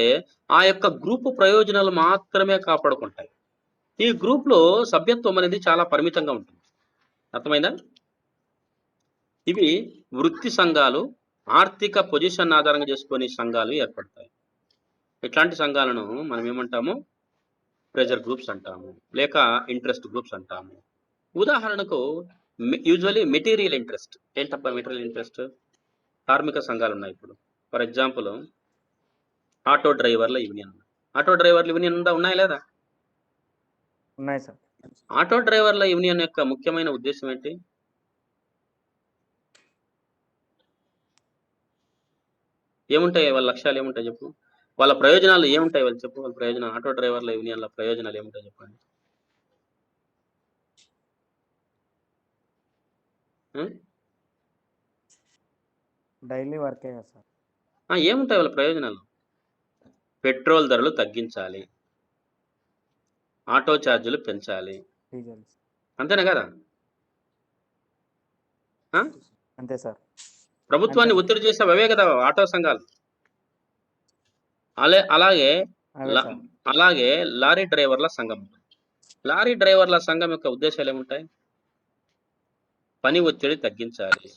ఆ యొక్క గ్రూప్ ప్రయోజనాలు మాత్రమే కాపాడుకుంటాయి. ఈ గ్రూప్లో సభ్యత్వం అనేది చాలా పరిమితంగా ఉంటుంది. అర్థమైందా? ఇవి వృత్తి సంఘాలు, ఆర్థిక పొజిషన్ ఆధారంగా చేసుకొని సంఘాలు ఏర్పడతాయి. ఇట్లాంటి సంఘాలను మనం ఏమంటాము? ప్రెజర్ గ్రూప్స్ అంటాము, లేక ఇంట్రెస్ట్ గ్రూప్స్ అంటాము. ఉదాహరణకు యూజువల్లీ మెటీరియల్ ఇంట్రెస్ట్. ఏంటప్ప మెటీరియల్ ఇంట్రెస్ట్? కార్మిక సంఘాలు ఉన్నాయి. ఇప్పుడు ఫర్ ఎగ్జాంపుల్ ఆటో డ్రైవర్ల యూనియన్. ఆటో డ్రైవర్ల యూనియన్ ఉన్నాయా లేదా? ఉన్నాయి సార్. ఆటో డ్రైవర్ల యూనియన్ యొక్క ముఖ్యమైన ఉద్దేశం ఏంటి? ఏముంటాయి వాళ్ళ లక్ష్యాలు, ఏముంటాయి చెప్పు. వాళ్ళ ప్రయోజనాలు ఏముంటాయి వాళ్ళు చెప్పు. వాళ్ళ ప్రయోజనాలు, ఆటో డ్రైవర్ల యూనియన్ల ప్రయోజనాలు ఏముంటాయి చెప్పండి. డైలీ వర్కే కదా సార్. ఏముంటాయి వాళ్ళ ప్రయోజనాలు? పెట్రోల్ ధరలు తగ్గించాలి, ఆటో ఛార్జీలు పెంచాలి, అంతేనా కదా? అంతే సార్. ప్రభుత్వాన్ని ఒత్తిడి చేసే అవే కదా ఆటో సంఘాలు. అలాగే లారీ డ్రైవర్ల సంఘం. లారీ డ్రైవర్ల సంఘం యొక్క ఉద్దేశాలు ఏముంటాయి? పని ఒత్తిడి తగ్గించాలి,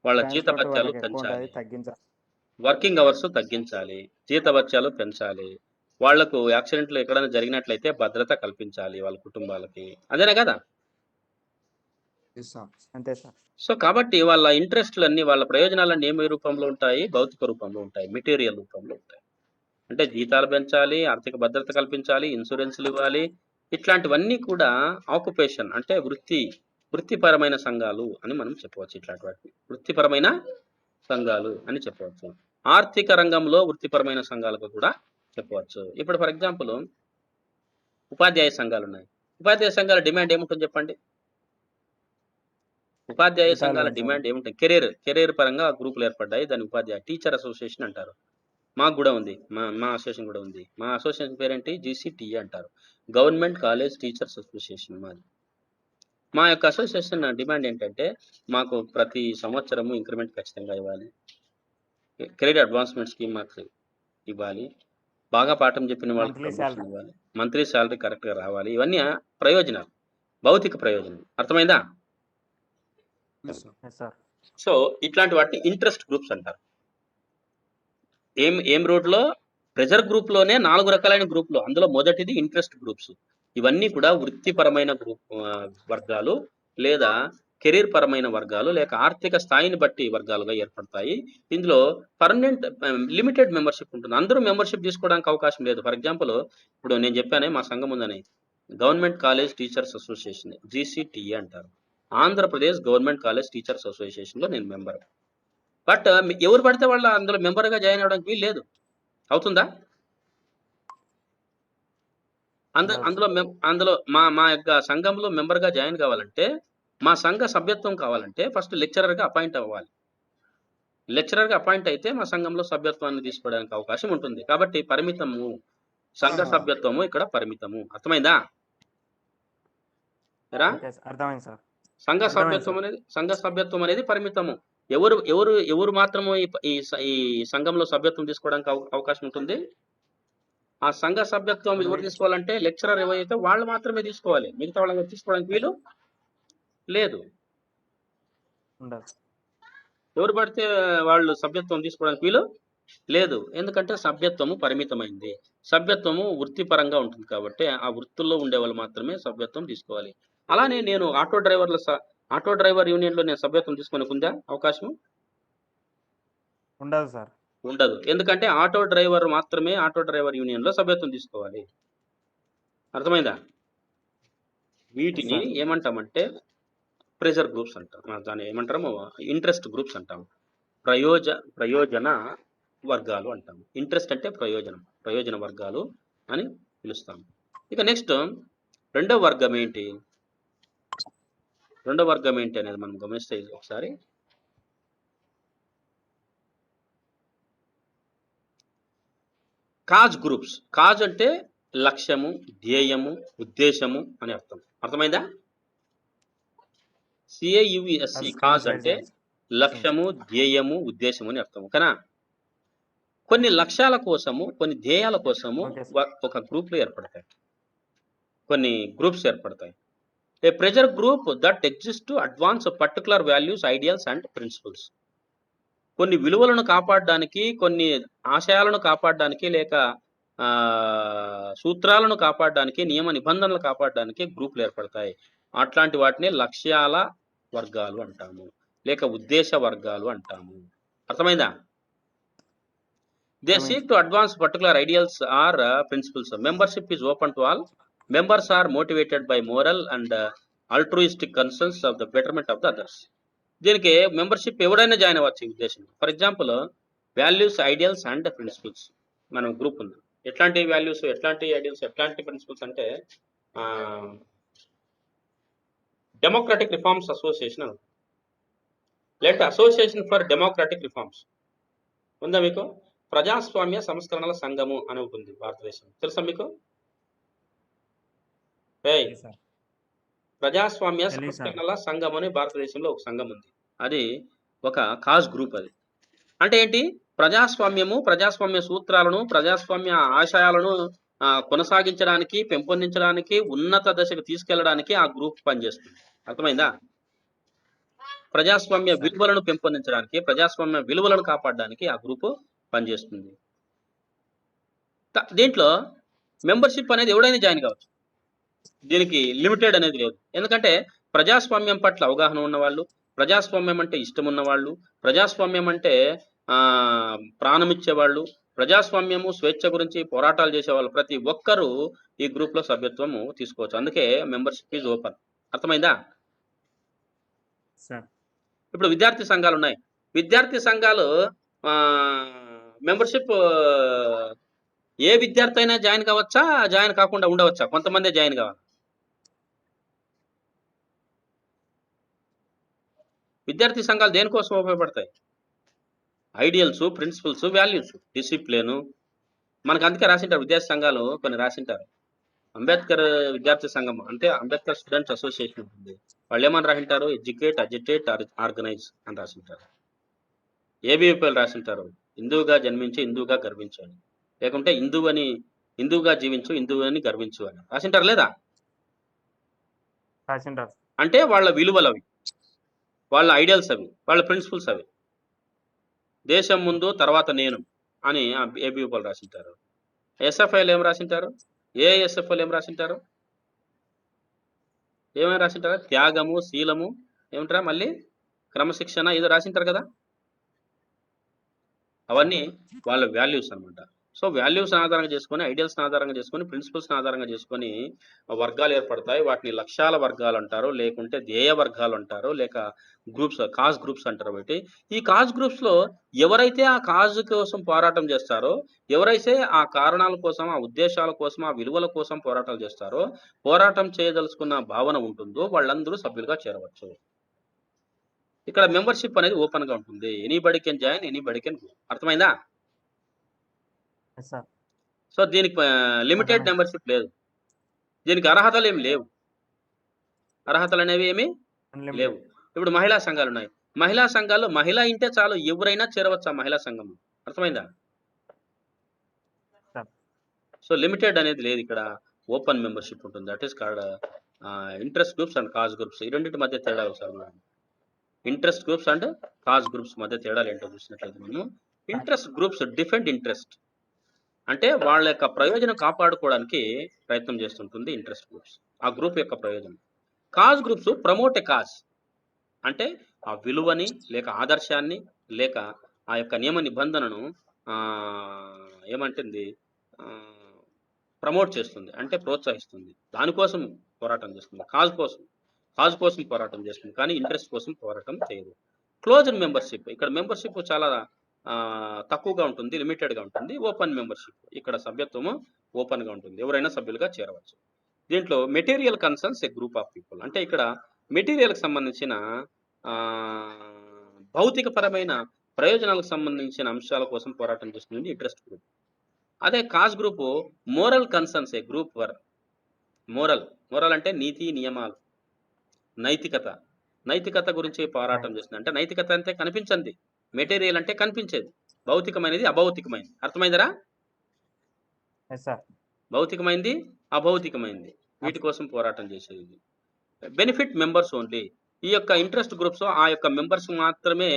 వాళ్ళ జీతభత్యాలు పెంచాలి, వర్కింగ్ అవర్స్ తగ్గించాలి, జీతభత్యాలు పెంచాలి, వాళ్లకు యాక్సిడెంట్లు ఎక్కడైనా జరిగినట్లయితే భద్రత కల్పించాలి వాళ్ళ కుటుంబాలకి. అదేనా కదా? అంతే సార్. సో కాబట్టి వాళ్ళ ఇంట్రెస్ట్లన్నీ, వాళ్ళ ప్రయోజనాలన్నీ ఏమి రూపంలో ఉంటాయి? భౌతిక రూపంలో ఉంటాయి, మెటీరియల్ రూపంలో ఉంటాయి. అంటే జీతాలు పెంచాలి, ఆర్థిక భద్రత కల్పించాలి, ఇన్సూరెన్స్లు ఇవ్వాలి. ఇట్లాంటివన్నీ కూడా ఆక్యుపేషన్ అంటే వృత్తిపరమైన సంఘాలు అని మనం చెప్పవచ్చు. ఇట్లాంటి వాటిని వృత్తిపరమైన సంఘాలు అని చెప్పవచ్చు. ఆర్థిక రంగంలో వృత్తిపరమైన సంఘాలకు కూడా చెప్పవచ్చు. ఇప్పుడు ఫర్ ఎగ్జాంపుల్ ఉపాధ్యాయ సంఘాలు ఉన్నాయి. ఉపాధ్యాయ సంఘాల డిమాండ్ ఏముంటుంది చెప్పండి? ఉపాధ్యాయ సంఘాల డిమాండ్ ఏముంటుంది? కెరీర్ పరంగా గ్రూపులు ఏర్పడ్డాయి, దాన్ని ఉపాధ్యాయ టీచర్ అసోసియేషన్ అంటారు. మాకు కూడా ఉంది, మా అసోసియేషన్ కూడా ఉంది. మా అసోసియేషన్ పేరేంటి? GCTE అంటారు, గవర్నమెంట్ కాలేజ్ టీచర్స్ అసోసియేషన్ మాది. మా యొక్క అసోసియేషన్ డిమాండ్ ఏంటంటే మాకు ప్రతి సంవత్సరము ఇంక్రిమెంట్ ఖచ్చితంగా ఇవ్వాలి, కెరీర్ అడ్వాన్స్మెంట్ స్కీమ్ మాకు ఇవ్వాలి, బాగా పాఠం చెప్పిన వాళ్ళకి Monthly ప్రమోషన్ salary. ఇవ్వాలి, మంత్లీ శాలరీ కరెక్ట్గా రావాలి, ఇవన్నీ ప్రయోజనాలు, భౌతిక ప్రయోజనం. అర్థమైందా? Yes, sir. Yes, sir. So ఇట్లాంటి వాటిని ఇంట్రెస్ట్ గ్రూప్స్ అంటారు. ఏం రోడ్లో ప్రెజర్ గ్రూప్లోనే 4 రకాలైన గ్రూపులు, అందులో మొదటిది ఇంట్రెస్ట్ గ్రూప్స్. ఇవన్నీ కూడా వృత్తిపరమైన వర్గాలు, లేదా కెరీర్ పరమైన వర్గాలు, లేక ఆర్థిక స్థాయిని బట్టి వర్గాలుగా ఏర్పడతాయి. ఇందులో పర్మనెంట్ లిమిటెడ్ మెంబర్షిప్ ఉంటుంది. అందరూ మెంబర్షిప్ తీసుకోవడానికి అవకాశం లేదు. ఫర్ ఎగ్జాంపుల్, ఇప్పుడు నేను చెప్పానే మా సంఘం ఉందని, government college teachers association, GCTE అంటారు. ఆంధ్రప్రదేశ్ గవర్నమెంట్ కాలేజ్ టీచర్స్ అసోసియేషన్లో నేను మెంబర్. బట్ ఎవరు పడితే వాళ్ళ అందులో మెంబర్గా జాయిన్ అవ్వడానికి వీలు లేదు. అవుతుందా? అందులో మా యొక్క సంఘంలో మెంబర్గా జాయిన్ కావాలంటే, మా సంఘ సభ్యత్వం కావాలంటే ఫస్ట్ లెక్చరర్గా అపాయింట్ అవ్వాలి. లెక్చరర్గా అపాయింట్ అయితే మా సంఘంలో సభ్యత్వాన్ని తీసుకోవడానికి అవకాశం ఉంటుంది. కాబట్టి పరిమితము, సంఘ సభ్యత్వము ఇక్కడ పరిమితము. అర్థమైందా? Okay, sir. అర్థమైంది సార్. సంఘ సభ్యత్వం అనేది పరిమితము. ఎవరు మాత్రము ఈ సంఘంలో సభ్యత్వం తీసుకోవడానికి అవకాశం ఉంటుంది? ఆ సంఘ సభ్యత్వం ఎవరు తీసుకోవాలంటే లెక్చరర్ ఎవరైతే వాళ్ళు మాత్రమే తీసుకోవాలి. మిగతా వాళ్ళని తీసుకోవడానికి వీలు లేదు. ఎవరు పడితే వాళ్ళు సభ్యత్వం తీసుకోవడానికి వీలు లేదు. ఎందుకంటే సభ్యత్వము పరిమితమైంది. సభ్యత్వము వృత్తిపరంగా ఉంటుంది కాబట్టి ఆ వృత్తుల్లో ఉండే వాళ్ళు మాత్రమే సభ్యత్వం తీసుకోవాలి. అలానే నేను ఆటో డ్రైవర్ యూనియన్లో నేను సభ్యత్వం తీసుకునేకి ఉందా అవకాశం? ఉండదు సార్. ఉండదు. ఎందుకంటే ఆటో డ్రైవర్ యూనియన్లో సభ్యత్వం తీసుకోవాలి. అర్థమైందా? వీటిని ఏమంటామంటే ప్రెజర్ గ్రూప్స్ అంటాం. దాన్ని ఏమంటాము? ఇంట్రెస్ట్ గ్రూప్స్ అంటాము. ప్రయోజన వర్గాలు అంటాము. ఇంట్రెస్ట్ అంటే ప్రయోజన వర్గాలు అని పిలుస్తాము. ఇక నెక్స్ట్ రెండవ వర్గం ఏంటి అనేది మనం గమనిస్తే ఒకసారి, కాజ్ గ్రూప్స్. కాజ్ అంటే లక్ష్యము, ధ్యేయము, ఉద్దేశము అని అర్థం. అర్థమైందా? CAUSE కాజ్ అంటే లక్ష్యము, ధ్యేయము, ఉద్దేశము అని అర్థం. కనా కొన్ని లక్ష్యాల కోసము, కొన్ని ధ్యేయాల కోసము ఒక గ్రూప్లు ఏర్పడతాయి, కొన్ని గ్రూప్స్ ఏర్పడతాయి. A pressure group that exist to advance particular values, ideals and principles. కొన్ని విలువలను కాపాడడానికి, కొన్ని ఆశయాలను కాపాడడానికి, లేక సూత్రాలను కాపాడడానికి, నియమ నిబంధనలు కాపాడడానికి గ్రూపులు ఏర్పడతాయి. అట్లాంటి వాటిని లక్ష్యాల వర్గాలు అంటాము, లేక ఉద్దేశ వర్గాలు అంటాము. అర్థమైందా? They seek to advance particular ideals or principles. Membership is open to all. Members are motivated by moral and altruistic concerns of the betterment of the others. దీనికి మెంబర్షిప్ ఎవరైనా జాయిన్ అవ్వచ్చు ఈ ఉద్దేశం. For example, values, ideals and principles. మనం group ఉంది. ఎట్లాంటి values, ఎట్లాంటి ideals, ఎట్లాంటి ప్రిన్సిపల్స్ అంటే డెమోక్రటిక్ రిఫార్మ్స్ అసోసియేషన్ అని, లేదంటే అసోసియేషన్ ఫర్ డెమోక్రటిక్ రిఫార్మ్స్ ఉందా మీకు? ప్రజాస్వామ్య సంస్కరణల సంఘము అని ఉంటుంది భారతదేశం. తెలుసా మీకు? ప్రజాస్వామ్య సంస్కరణల సంఘం అని భారతదేశంలో ఒక సంఘం ఉంది. అది ఒక కాజ్ గ్రూప్. అది అంటే ఏంటి? ప్రజాస్వామ్య సూత్రాలను, ప్రజాస్వామ్య ఆశయాలను కొనసాగించడానికి, పెంపొందించడానికి, ఉన్నత దశకు తీసుకెళ్లడానికి ఆ గ్రూప్ పనిచేస్తుంది. అర్థమైందా? ప్రజాస్వామ్య విలువలను పెంపొందించడానికి, ప్రజాస్వామ్య విలువలను కాపాడడానికి ఆ గ్రూప్ పనిచేస్తుంది. దీంట్లో మెంబర్షిప్ అనేది ఎవడైనా జాయిన్ కావచ్చు. దీనికి లిమిటెడ్ అనేది లేదు. ఎందుకంటే ప్రజాస్వామ్యం పట్ల అవగాహన ఉన్నవాళ్ళు, ప్రజాస్వామ్యం అంటే ఇష్టం ఉన్నవాళ్ళు, ప్రజాస్వామ్యం అంటే ప్రాణం ఇచ్చేవాళ్ళు, ప్రజాస్వామ్యము, స్వేచ్ఛ గురించి పోరాటాలు చేసేవాళ్ళు ప్రతి ఒక్కరూ ఈ గ్రూప్లో సభ్యత్వము తీసుకోవచ్చు. అందుకే మెంబర్షిప్ ఈజ్ ఓపెన్. అర్థమైందా? ఇప్పుడు విద్యార్థి సంఘాలు ఉన్నాయి. విద్యార్థి సంఘాలు మెంబర్షిప్ ఏ విద్యార్థి అయినా జాయిన్ కావచ్చా, జాయిన్ కాకుండా ఉండవచ్చా? కొంతమంది జాయిన్ కావాలి. విద్యార్థి సంఘాలు దేనికోసం ఉపయోగపడతాయి? Ideals, principles, values, discipline. మనకు అందుకే రాసింటారు విద్యార్థి సంఘాలు, కొన్ని రాసింటారు. అంబేద్కర్ విద్యార్థి సంఘం అంటే అంబేద్కర్ స్టూడెంట్స్ అసోసియేషన్ ఉంటుంది. వాళ్ళు ఏమని రాసింటారు? ఎడ్యుకేట్, అజిటేట్, ఆర్గనైజ్ అని రాసింటారు. ABVPలు రాసింటారు, హిందువుగా జన్మించి హిందువుగా గర్వించాలి. లేకుంటే హిందువుగా జీవించు, హిందువు అని గర్వించు అని రాసింటారు లేదా? రాసింటారు. అంటే వాళ్ళ విలువలు అవి, వాళ్ళ ఐడియల్స్ అవి, వాళ్ళ ప్రిన్సిపల్స్ అవి. దేశం ముందు తర్వాత నేను అని ఏబీవీపీలు రాసింటారు. ఎస్ఎఫ్ఐలు ఏం రాసింటారు? ఏఎస్ఎఫ్ఐలు ఏం రాసింటారు? ఏమేమి రాసింటారు? త్యాగము, శీలము, ఏమిట్రా మళ్ళీ క్రమశిక్షణ ఏదో రాసింటారు కదా. అవన్నీ వాళ్ళ వాల్యూస్ అన్నమాట. సో వాల్యూస్ ఆధారంగా చేసుకొని, ఐడియల్స్ ఆధారంగా చేసుకొని, ప్రిన్సిపల్స్ ఆధారంగా చేసుకొని వర్గాలు ఏర్పడతాయి. వాటిని లక్ష్యాల వర్గాలు అంటారు, లేకుంటే ధ్యేయ వర్గాలు అంటారు, లేక గ్రూప్స్, కాజ్ గ్రూప్స్ అంటారు. బట్టి ఈ కాజ్ గ్రూప్స్ లో ఎవరైతే ఆ కాజ్ కోసం పోరాటం చేస్తారో, ఎవరైతే ఆ కారణాల కోసం, ఆ ఉద్దేశాల కోసం, ఆ విలువల కోసం పోరాటాలు చేస్తారో, పోరాటం చేయదలుచుకున్న భావన ఉంటుందో వాళ్ళందరూ సభ్యులుగా చేరవచ్చు. ఇక్కడ మెంబర్షిప్ అనేది ఓపెన్ గా ఉంటుంది. Anybody can join, anybody can go. అర్థమైందా? Yes sir. సో దీనికి లిమిటెడ్ అర్థమైంది. మెంబర్షిప్ లేదు. దీనికి అర్హతలు ఏమి లేవు. అర్హతలు అనేవి ఏమి అన్లిమిటెడ్. లేవు. ఇప్పుడు మహిళా సంఘాలు ఉన్నాయి. మహిళా సంఘాల్లో మహిళ ఇంటే చాలు, ఎవరైనా చేరవచ్చు ఆ మహిళా సంఘం. అర్థమైందా? సార్. సో లిమిటెడ్ అనేది లేదు ఇక్కడ. ఓపెన్ మెంబర్షిప్ ఉంటుంది. That is called interest groups and cause groups. ఈ రెండింటి మధ్య తేడా ఒకసారి చూడండి. Interest groups and cause groups మధ్య తేడాలు ఏంటో చూసినట్లయితే మనము, ఇంట్రెస్ట్ గ్రూప్స్ డిఫెండ్ ఇంట్రెస్ట్, అంటే వాళ్ళ యొక్క ప్రయోజనం కాపాడుకోవడానికి ప్రయత్నం చేస్తుంటుంది ఇంట్రెస్ట్ గ్రూప్స్, ఆ గ్రూప్ యొక్క ప్రయోజనం. Cause groups promote a cause, అంటే ఆ విలువని లేక ఆదర్శాన్ని లేక ఆ యొక్క నియమ నిబంధనను ఏమంటుంది, ప్రమోట్ చేస్తుంది, అంటే ప్రోత్సహిస్తుంది. దానికోసం పోరాటం చేస్తుంది, కాజ్ కోసం పోరాటం చేస్తుంది, కానీ ఇంట్రెస్ట్ కోసం పోరాటం చేయదు. క్లోజ్డ్ మెంబర్షిప్, ఇక్కడ మెంబర్షిప్ చాలా తక్కువగా ఉంటుంది, లిమిటెడ్గా ఉంటుంది. ఓపెన్ మెంబర్షిప్, ఇక్కడ సభ్యత్వము ఓపెన్గా ఉంటుంది, ఎవరైనా సభ్యులుగా చేరవచ్చు. దీంట్లో material concerns A group of people, అంటే ఇక్కడ మెటీరియల్కి సంబంధించిన భౌతికపరమైన ప్రయోజనాలకు సంబంధించిన అంశాల కోసం పోరాటం చేస్తుంది ఇంట్రెస్ట్ గ్రూప్. అదే కాజ్ గ్రూప్ మోరల్ కన్సర్న్స్ ఏ గ్రూప్ వర్. మోరల్ అంటే నీతి నియమాలు, నైతికత గురించి పోరాటం చేస్తుంది. అంటే నైతికత అంటే కనిపించింది, మెటీరియల్ అంటే కనిపించేది, భౌతికమైనది అభౌతికమైనది. అర్థమైందరా? Yes sir. భౌతికమైంది అభౌతికమైంది వీటి కోసం పోరాటం చేసేది. బెనిఫిట్ మెంబర్స్ ఓన్లీ, ఈ యొక్క ఇంట్రెస్ట్ గ్రూప్స్ ఆ యొక్క మెంబర్స్ మాత్రమే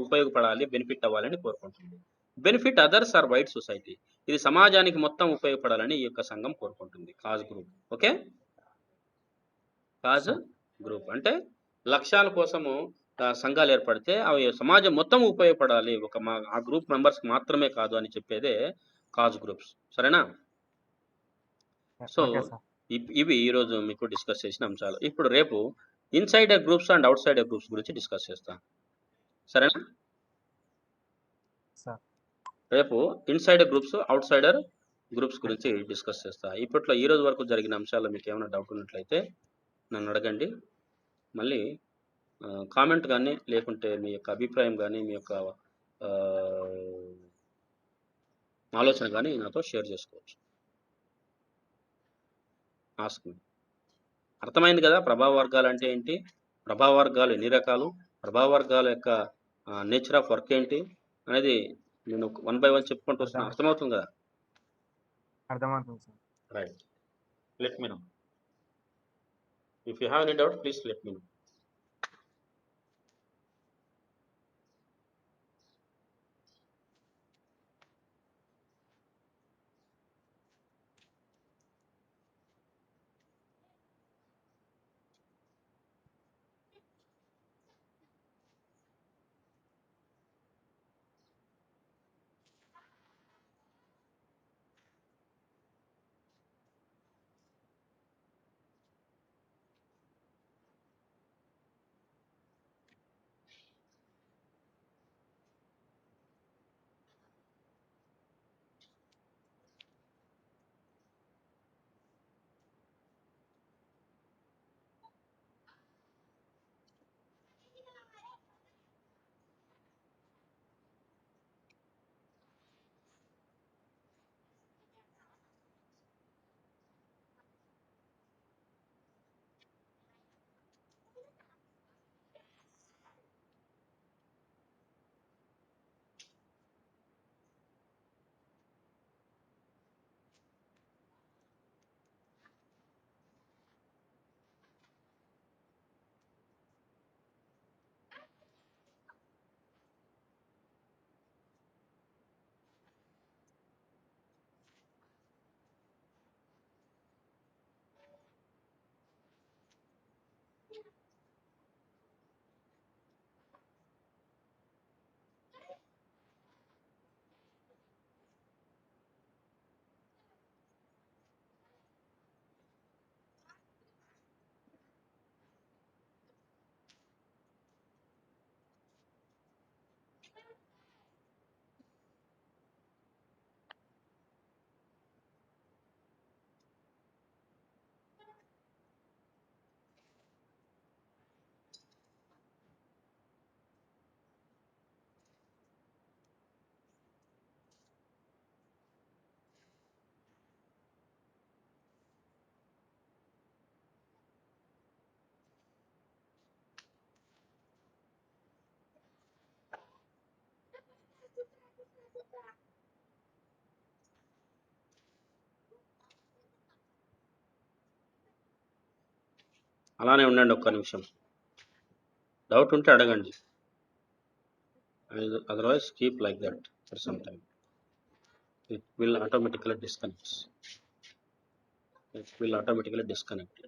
ఉపయోగపడాలి, బెనిఫిట్ అవ్వాలని కోరుకుంటుంది. Benefit others or wide society, ఇది సమాజానికి మొత్తం ఉపయోగపడాలని ఈ యొక్క సంఘం కోరుకుంటుంది. Cause group. Okay, cause group అంటే లక్ష్యాల కోసము సంఘాలు ఏర్పడితే అవి సమాజం మొత్తం ఉపయోగపడాలి, ఆ గ్రూప్ మెంబర్స్ మాత్రమే కాదు అని చెప్పేదే కాజ్ గ్రూప్స్. సరేనా? So okay sir. ఇవి ఈరోజు మీకు డిస్కస్ చేసిన అంశాలు. ఇప్పుడు రేపు insider groups and out cider groups గురించి డిస్కస్ చేస్తాం. సరేనా? సార్. రేపు insider groups, out cider groups గురించి డిస్కస్ చేస్తా. ఇప్పట్లో ఈ రోజు వరకు జరిగిన అంశాల్లో మీకు ఏమైనా డౌట్ ఉన్నట్లయితే నన్ను అడగండి. మళ్ళీ కామెంట్ కానీ, లేకుంటే మీ యొక్క అభిప్రాయం కానీ, మీ యొక్క ఆలోచన కానీ నాతో షేర్ చేసుకోవచ్చు. ఆస్క్. అర్థమైంది కదా ప్రభావ వర్గాలు అంటే ఏంటి, ప్రభావ వర్గాలు ఎన్ని రకాలు, ప్రభావ వర్గాల యొక్క నేచర్ ఆఫ్ వర్క్ ఏంటి అనేది నేను 1 by 1 చెప్పుకుంటూ వస్తున్నాను. అర్థమవుతుంది కదా? అర్థమవుతుంది sir. Right, let me know if you have any doubt, please let me know. అలానే ఉండండి ఒక్క నిమిషం. డౌట్ ఉంటే అడగండి. Otherwise keep like that for some time. It will automatically disconnect.